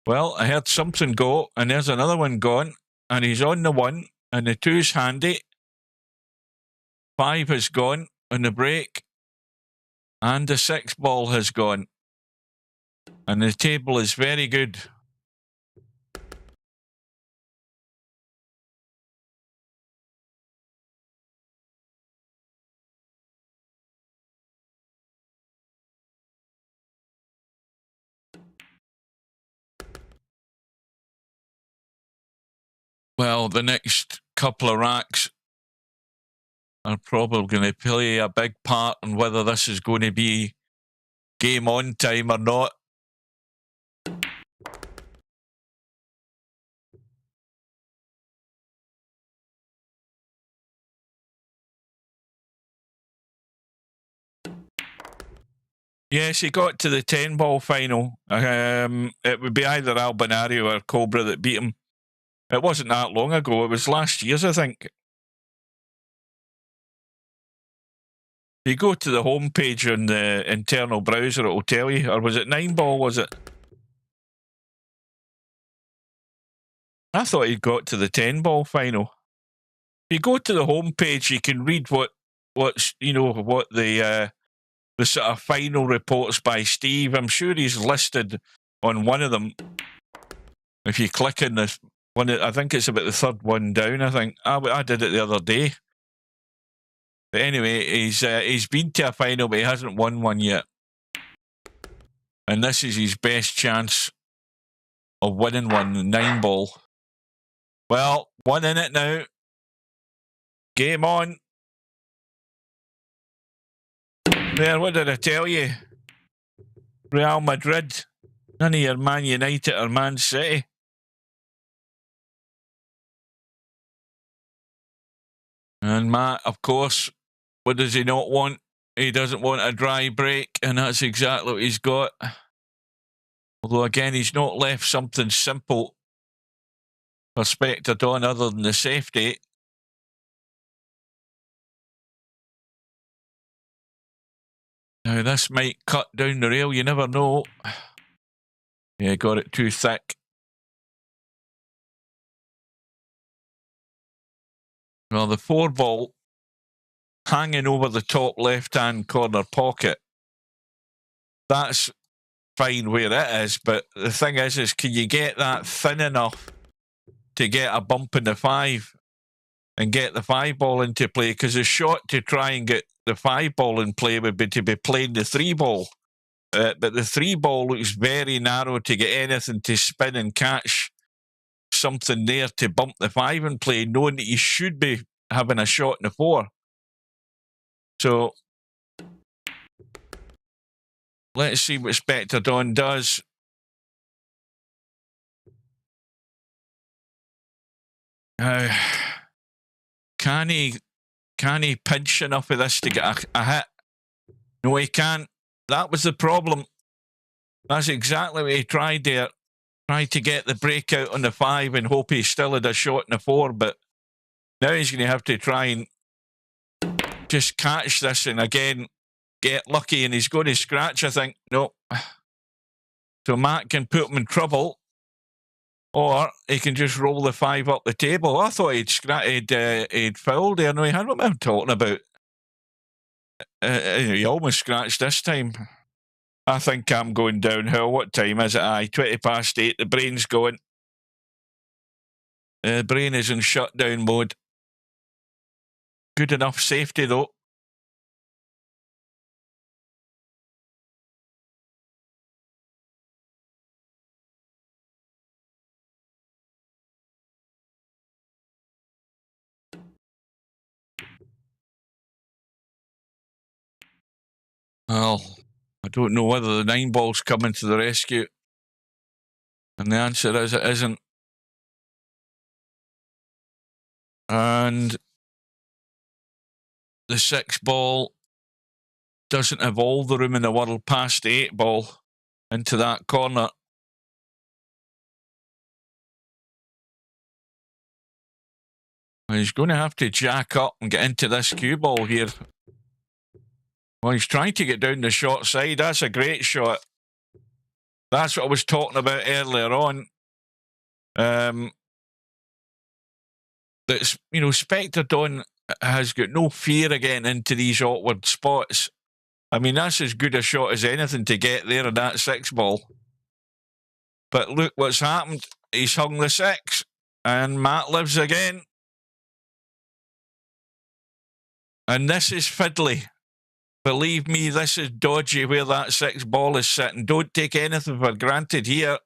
Well, I heard something go, and there's another one gone, and he's on the 1, and the 2's handy. 5 has gone on the break, and the 6 ball has gone. And the table is very good. Well, the next couple of racks are probably going to play a big part in whether this is going to be game on time or not. Yes, he got to the 10 ball final. It would be either Albinario or Cobra that beat him. It wasn't that long ago. It was last year's, I think. If you go to the homepage on the internal browser, it will tell you. Or was it 9 ball, was it? I thought he got to the 10 ball final. If you go to the homepage, you can read what's what the sort of final reports by Steve. I'm sure he's listed on one of them. If you click on this one, I think it's about the third one down. I think I did it the other day. But anyway, he's been to a final, but he hasn't won one yet. And this is his best chance of winning one, 9 ball. Well, 1 in it now. Game on. There, what did I tell you? Real Madrid. None of your Man United or Man City. And Matt, of course, what does he not want? He doesn't want a dry break, and that's exactly what he's got. Although, again, he's not left something simple for Spectredawn other than the safety. Now, this might cut down the rail. You never know. Yeah, got it too thick. Well, the 4 ball hanging over the top left-hand corner pocket. That's fine where it is, but the thing is can you get that thin enough to get a bump in the 5 and get the 5 ball into play? Because the shot to try and get the 5 ball in play would be to be playing the 3 ball. But the 3 ball looks very narrow to get anything to spin and catch something there to bump the 5 in play, knowing that you should be having a shot in the 4. So let's see what Spectredawn does. Can he pinch enough of this to get a hit? No, he can't. That was the problem. That's exactly what he tried there. Tried to get the breakout on the 5 and hope he still had a shot in the 4, but now he's going to have to try and just catch this and again get lucky, and he's going to scratch, I think. No. So Matt can put him in trouble, or he can just roll the 5 up the table. I thought he'd fouled there. No, he had what I'm talking about. He almost scratched this time. I think I'm going downhill. What time is it? 8:20. The brain's going. The brain is in shutdown mode. Good enough safety, though. Well, I don't know whether the 9 ball's coming to the rescue. And the answer is it isn't. And the 6 ball doesn't have all the room in the world past the 8 ball. into that corner. He's going to have to jack up and get into this cue ball here. Well, he's trying to get down the short side. That's a great shot. That's what I was talking about earlier on. That's, you know, Spectredawn has got no fear of getting into these awkward spots. I mean, that's as good a shot as anything to get there in that 6 ball. But look what's happened. He's hung the 6, and Matt lives again. And this is fiddly. Believe me, this is dodgy where that 6 ball is sitting. Don't take anything for granted here.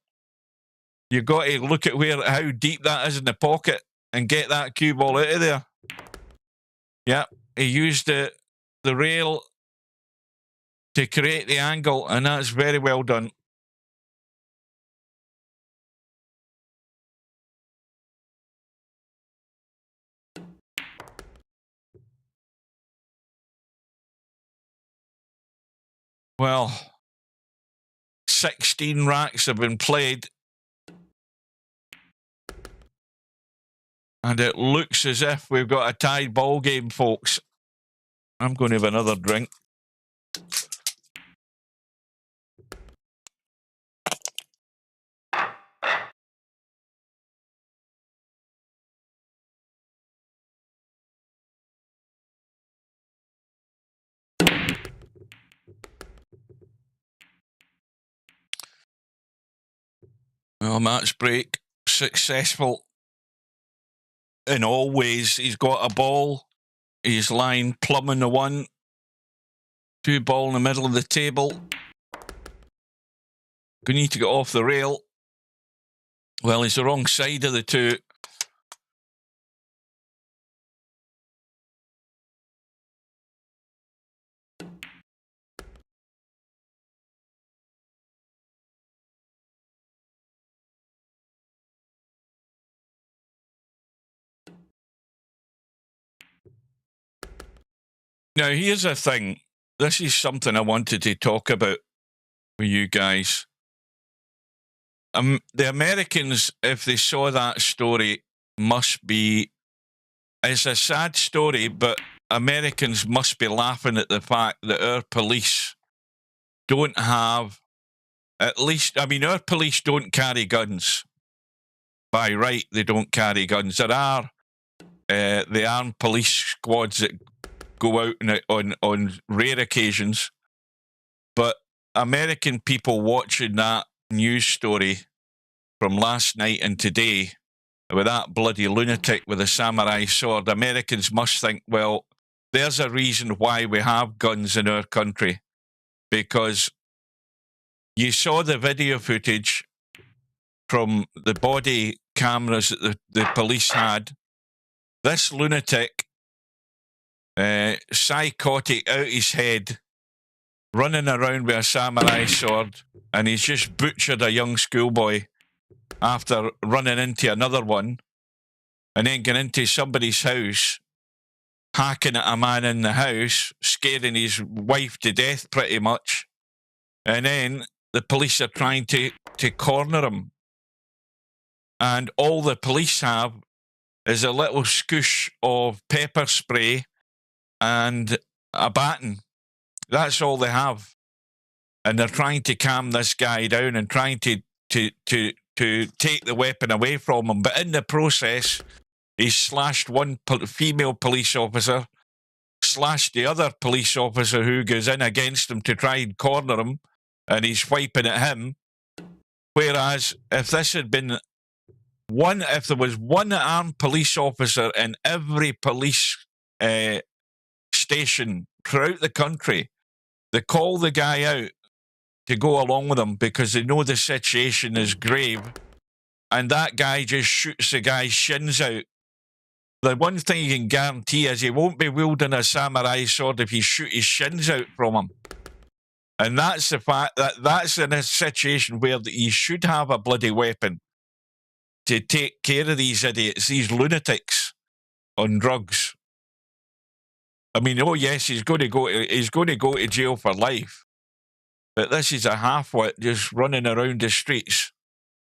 You've got to look at how deep that is in the pocket and get that cue ball out of there. Yep, he used the rail to create the angle, and that's very well done. Well, 16 racks have been played. And it looks as if we've got a tied ball game, folks. I'm going to have another drink. Well, match break successful. In all ways, he's got a ball. He's lying plumb on the 1. 2 ball in the middle of the table. We need to get off the rail. Well, he's the wrong side of the 2. Now, here's the thing. This is something I wanted to talk about with you guys. The Americans, if they saw that story, must be... It's a sad story, but Americans must be laughing at the fact that our police don't have... At least, I mean, our police don't carry guns. By right, they don't carry guns. There are the armed police squads that go out on rare occasions, but American people watching that news story from last night and today with that bloody lunatic with a samurai sword, Americans must think, well, there's a reason why we have guns in our country, because you saw the video footage from the body cameras that the police had. This lunatic, psychotic, out his head, running around with a samurai sword, and he's just butchered a young schoolboy after running into another one, and then getting into somebody's house, hacking at a man in the house, scaring his wife to death pretty much, and then the police are trying to corner him. And all the police have is a little scoosh of pepper spray and a baton. That's all they have. And they're trying to calm this guy down and trying to take the weapon away from him. But in the process, he's slashed one female police officer, slashed the other police officer who goes in against him to try and corner him, and he's wiping at him. Whereas if this had been if there was one armed police officer in every police station throughout the country, they call the guy out to go along with them because they know the situation is grave, and that guy just shoots the guy's shins out. The one thing you can guarantee is he won't be wielding a samurai sword if you shoot his shins out from him. And that's the fact that that's in a situation where he should have a bloody weapon to take care of these idiots, these lunatics on drugs. I mean, oh yes, he's going to go to jail for life. But this is a half-wit just running around the streets.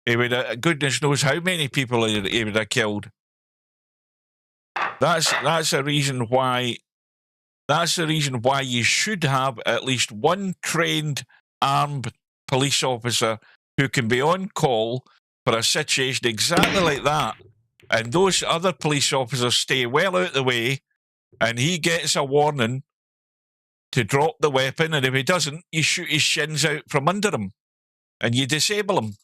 He would have, goodness knows how many people he would have killed. That's the reason why. That's the reason why you should have at least one trained armed police officer who can be on call for a situation exactly like that, and those other police officers stay well out of the way, and he gets a warning to drop the weapon, and if he doesn't, you shoot his shins out from under him, and you disable him.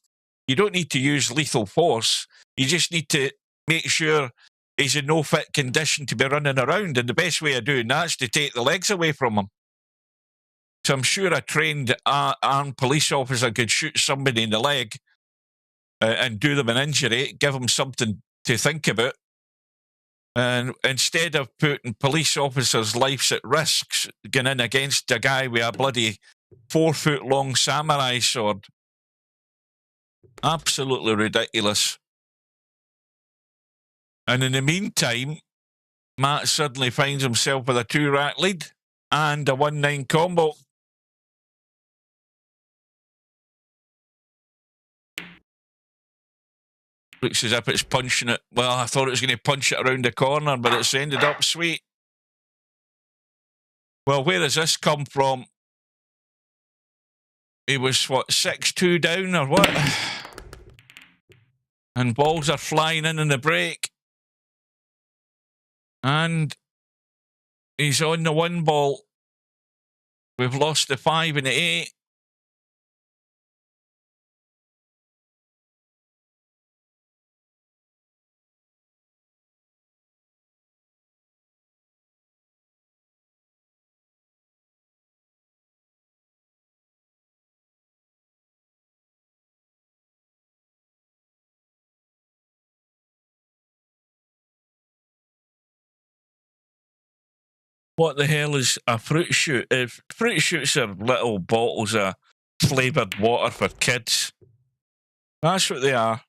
You don't need to use lethal force. You just need to make sure he's in no fit condition to be running around, and the best way of doing that is to take the legs away from him. So I'm sure a trained armed police officer could shoot somebody in the leg and do them an injury, give them something to think about. And instead of putting police officers' lives at risk, going in against a guy with a bloody 4-foot-long samurai sword. Absolutely ridiculous. And in the meantime, Matt suddenly finds himself with a 2-rack lead and a 1-9 combo. Looks as if it's punching it. Well, I thought it was going to punch it around the corner, but it's ended up sweet. Well, where has this come from? He was, what, 6-2 down or what? And balls are flying in the break. And he's on the 1 ball. We've lost the 5 and the 8. What the hell is a fruit shoot? Fruit shoots are little bottles of flavoured water for kids. That's what they are.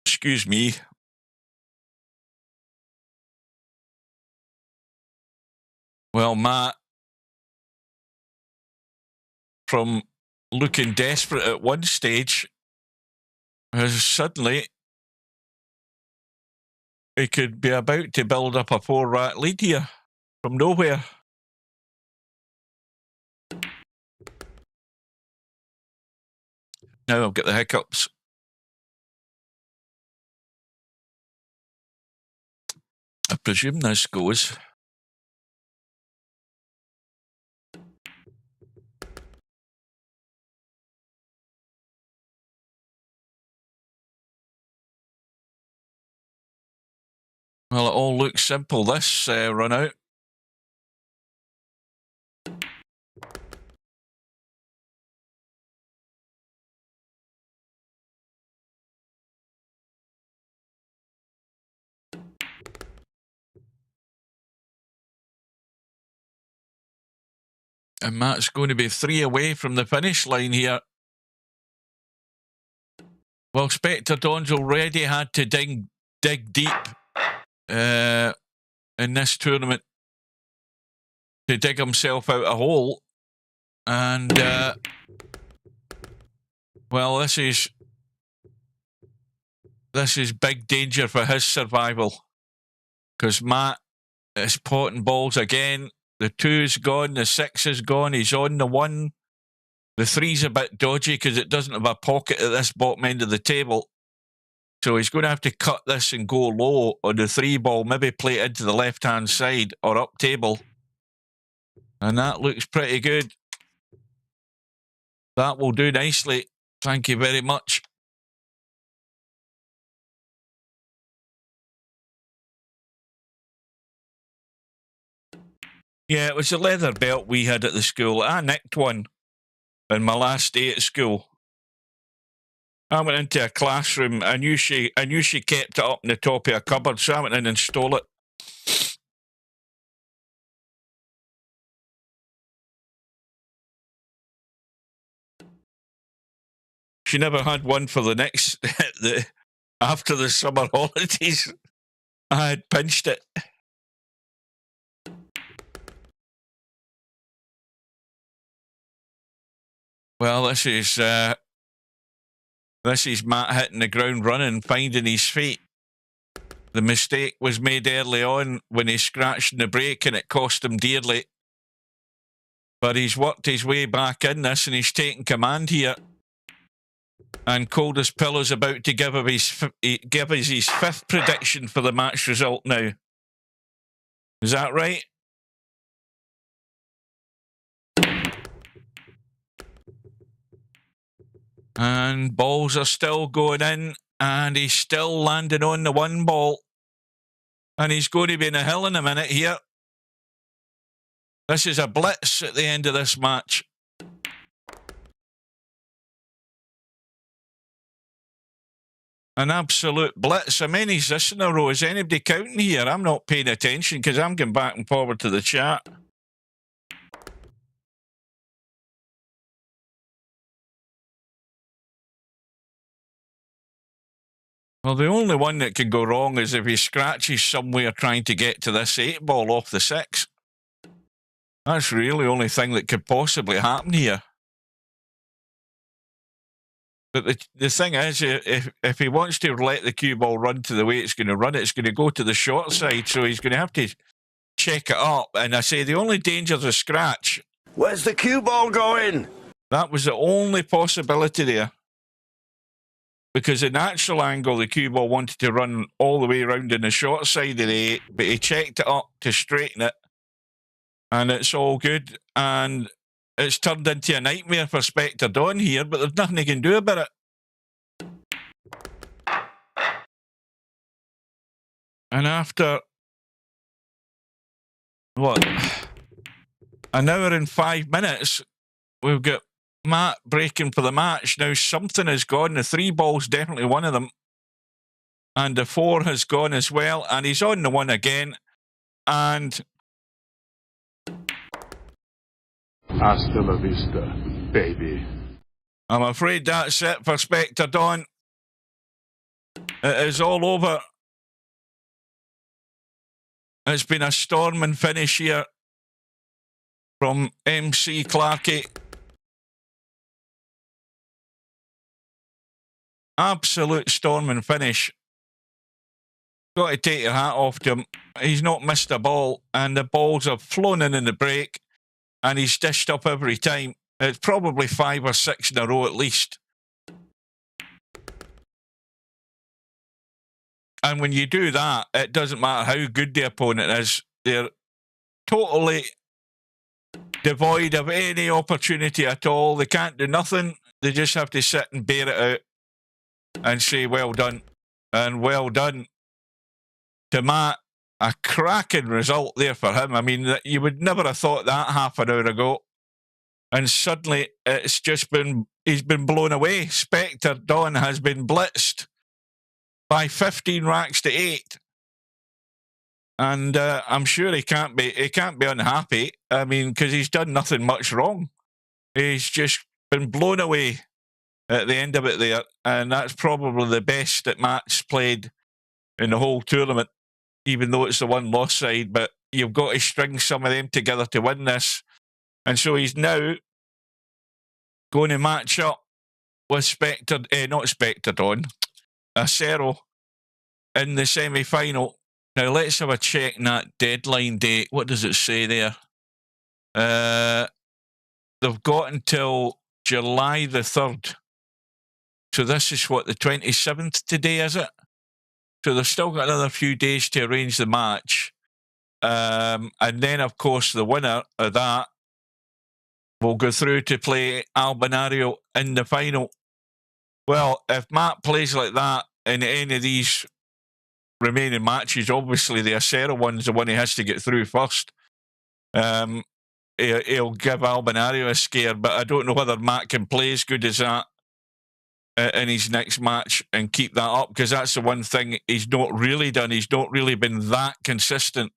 Excuse me. Well, Matt, from looking desperate at one stage, has suddenly he could be about to build up a 4-rack lead here from nowhere. Now I've got the hiccups. I presume this goes. Well, it all looks simple, this run out. And Matt's going to be 3 away from the finish line here. Well, Spectredawn's already had to dig deep in this tournament to dig himself out a hole. And, well, this is big danger for his survival. Because Matt is potting balls again. The 2's gone, the 6 is gone, he's on the 1. The 3's a bit dodgy because it doesn't have a pocket at this bottom end of the table. So he's going to have to cut this and go low on the 3 ball, maybe play it into the left-hand side or up table. And that looks pretty good. That will do nicely. Thank you very much. Yeah, it was a leather belt we had at the school. I nicked one on my last day at school. I went into a classroom. I knew she kept it up in the top of a cupboard, so I went in and stole it. She never had one for the next after the summer holidays. I had pinched it. Well, this is Matt hitting the ground running, finding his feet. The mistake was made early on when he scratched the brake and it cost him dearly. But he's worked his way back in this and he's taken command here. And Cold as Pillow's about to give us his fifth prediction for the match result now. Is that right? And balls are still going in. And he's still landing on the one ball. And he's going to be in a hill in a minute here. This is a blitz at the end of this match. An absolute blitz. How many's this in a row? Is anybody counting here? I'm not paying attention because I'm going back and forward to the chat. Well, the only one that could go wrong is if he scratches somewhere trying to get to this 8 ball off the 6. That's really the only thing that could possibly happen here. But the thing is, if he wants to let the cue ball run to the way it's going to run, it's going to go to the short side, so he's going to have to check it up. And I say the only danger is a scratch. Where's the cue ball going? That was the only possibility there. Because in actual angle, the cue ball wanted to run all the way around in the short side of the 8, but he checked it up to straighten it. And it's all good. And it's turned into a nightmare for Spectredawn here, but there's nothing he can do about it. And after, what, an hour and 5 minutes, we've got Matt breaking for the match. Now something has gone. The 3 ball's definitely one of them. And the 4 has gone as well. And he's on the 1 again. And Hasta la vista, baby. I'm afraid that's it for Spectredawn. It is all over. It's been a storming finish here from MC Clarkey. Absolute storming finish. Got to take your hat off to him. He's not missed a ball, and the balls have flown in the break, and he's dished up every time. It's probably 5 or 6 in a row at least. And when you do that, it doesn't matter how good the opponent is. They're totally devoid of any opportunity at all. They can't do nothing. They just have to sit and bear it out and say, well done. And well done to Matt. A cracking result there for him. I mean, you would never have thought that half an hour ago. And suddenly, it's just he's been blown away. Spectredawn has been blitzed by 15 racks to 8. And I'm sure he can't be unhappy. I mean, because he's done nothing much wrong. He's just been blown away at the end of it there. And that's probably the best that Matt's played in the whole tournament, even though it's the one loss side. But you've got to string some of them together to win this. And so he's now going to match up with Spectredawn, Acero in the semi-final. Now let's have a check on that deadline date. What does it say there? They've got until July the 3rd. So this is what, the 27th today, is it? So they've still got another few days to arrange the match. And then, of course, the winner of that will go through to play Albinario in the final. Well, if Matt plays like that in any of these remaining matches, obviously the Acero one's the one he has to get through first. He'll give Albinario a scare, but I don't know whether Matt can play as good as that in his next match and keep that up, because that's the one thing he's not really done. He's not really been that consistent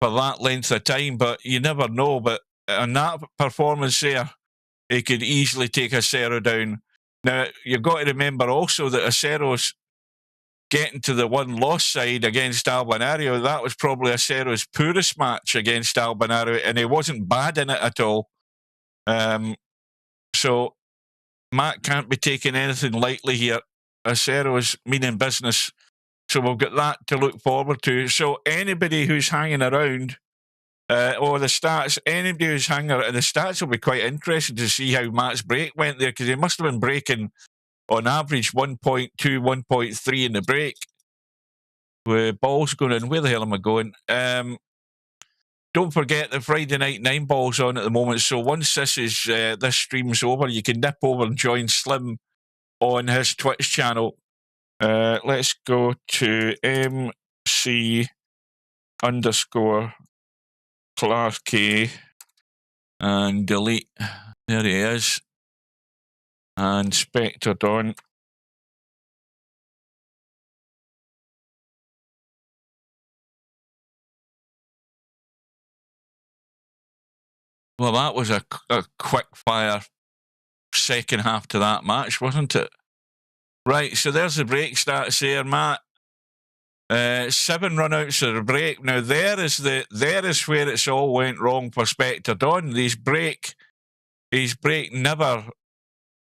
for that length of time, but you never know. But on that performance there, he could easily take Acero down. Now, you've got to remember also that Acero's getting to the one loss side against Albinario. That was probably Acero's poorest match against Albinario, and he wasn't bad in it at all. So Matt can't be taking anything lightly here. Acero's meaning business. So we've got that to look forward to. So anybody who's hanging around, or the stats, anybody who's hanging around, the stats will be quite interesting to see how Matt's break went there, because he must have been breaking on average 1.2, 1.3 in the break. With balls going in. Where the hell am I going? Don't forget the Friday Night 9 Ball's on at the moment. So once this stream's over, you can nip over and join Slim on his Twitch channel. Let's go to MC _ Clark K and delete. There he is. And Spectredawn. Well, that was a quick fire second half to that match, wasn't it? Right, so there's the break stats there, Matt. 7 run-outs of the break. Now, there is where it's all went wrong for Spectredawn. His break never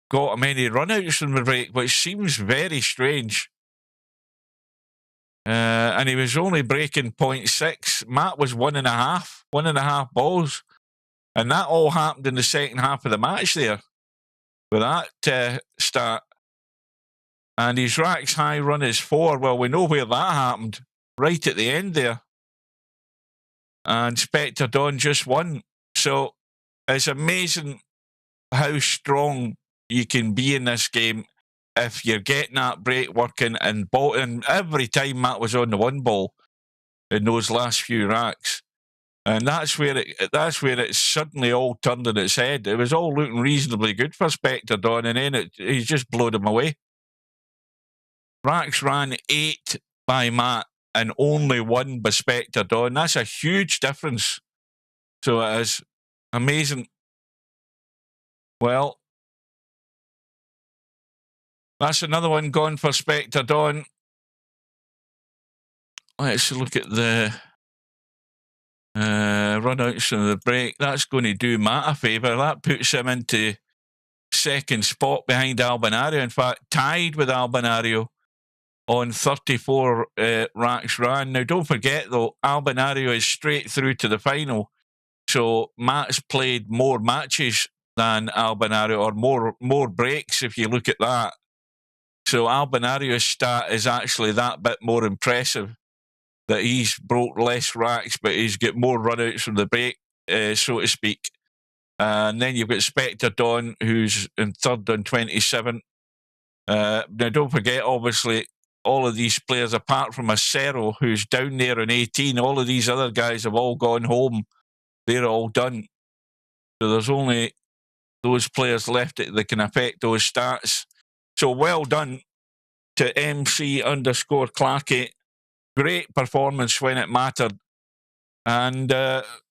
got him any run-outs from the break, which seems very strange. And he was only breaking 0.6. Matt was 1.5 balls. And that all happened in the second half of the match there, with that stat. And his Rack's high run is 4. Well, we know where that happened, right at the end there. And Spectredawn just won. So it's amazing how strong you can be in this game if you're getting that break working and ball. And every time Matt was on the 1 ball in those last few racks. And that's where it suddenly all turned on its head. It was all looking reasonably good for Spectredawn, and then he's just blowed him away. Racks ran 8 by Matt and only 1 by Spectredawn. That's a huge difference. So it is amazing. Well, that's another one gone for Spectredawn. Let's look at the run-outs of the break. That's going to do Matt a favour. That puts him into second spot behind Albinario. In fact, tied with Albinario on 34 racks ran. Now, don't forget, though, Albinario is straight through to the final. So Matt's played more matches than Albinario, or more breaks, if you look at that. So Albinario's stat is actually that bit more impressive, that he's broke less racks, but he's got more run-outs from the break, so to speak. And then you've got Spectredawn, who's in third on 27. Now, don't forget, obviously, all of these players, apart from Acero, who's down there on 18, all of these other guys have all gone home. They're all done. So there's only those players left that can affect those stats. So well done to MC _ Clarky. Great performance when it mattered. And,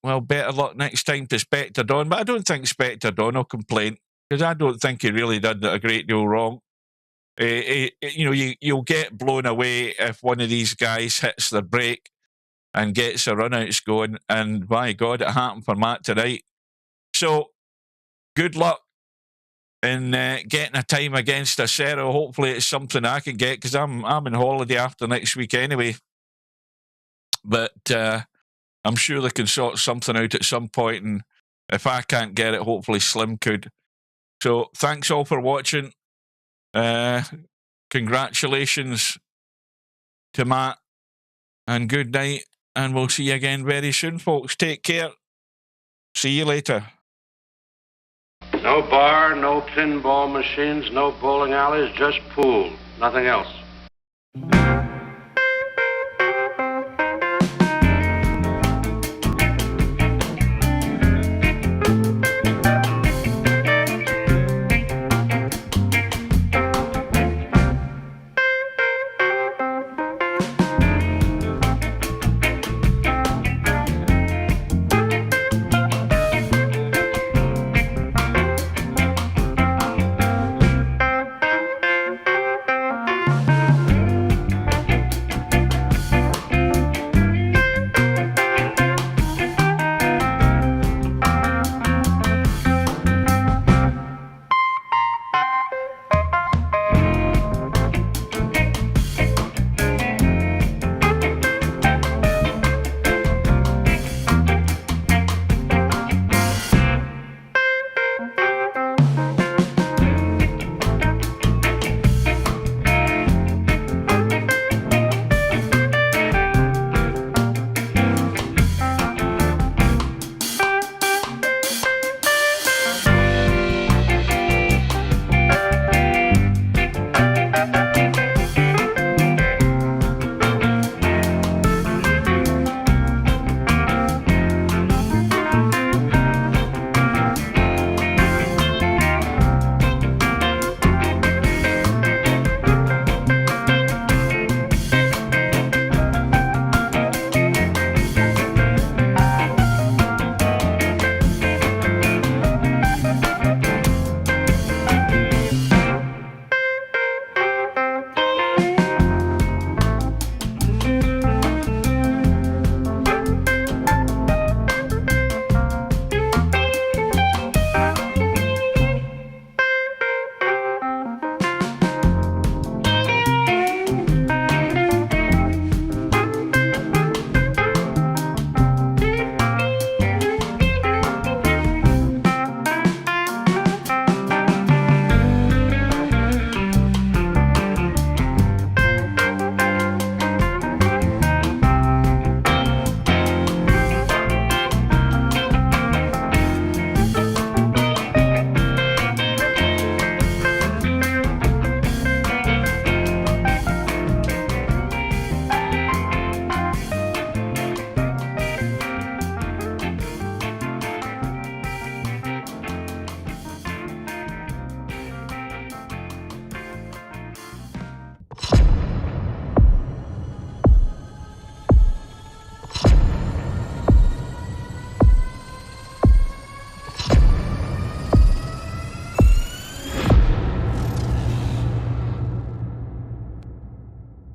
well, better luck next time to Spectredawn. But I don't think Spectredawn will complain, because I don't think he really did a great deal wrong. You'll get blown away if one of these guys hits the break and gets the run-outs going. And, by God, it happened for Matt tonight. So, good luck in getting a time against Acero. Hopefully it's something I can get, because I'm on holiday after next week anyway. But I'm sure they can sort something out at some point, and if I can't get it, hopefully Slim could. So thanks all for watching. Congratulations to Matt, and good night, and we'll see you again very soon, folks. Take care. See you later. No bar, no pinball machines, no bowling alleys, just pool. Nothing else.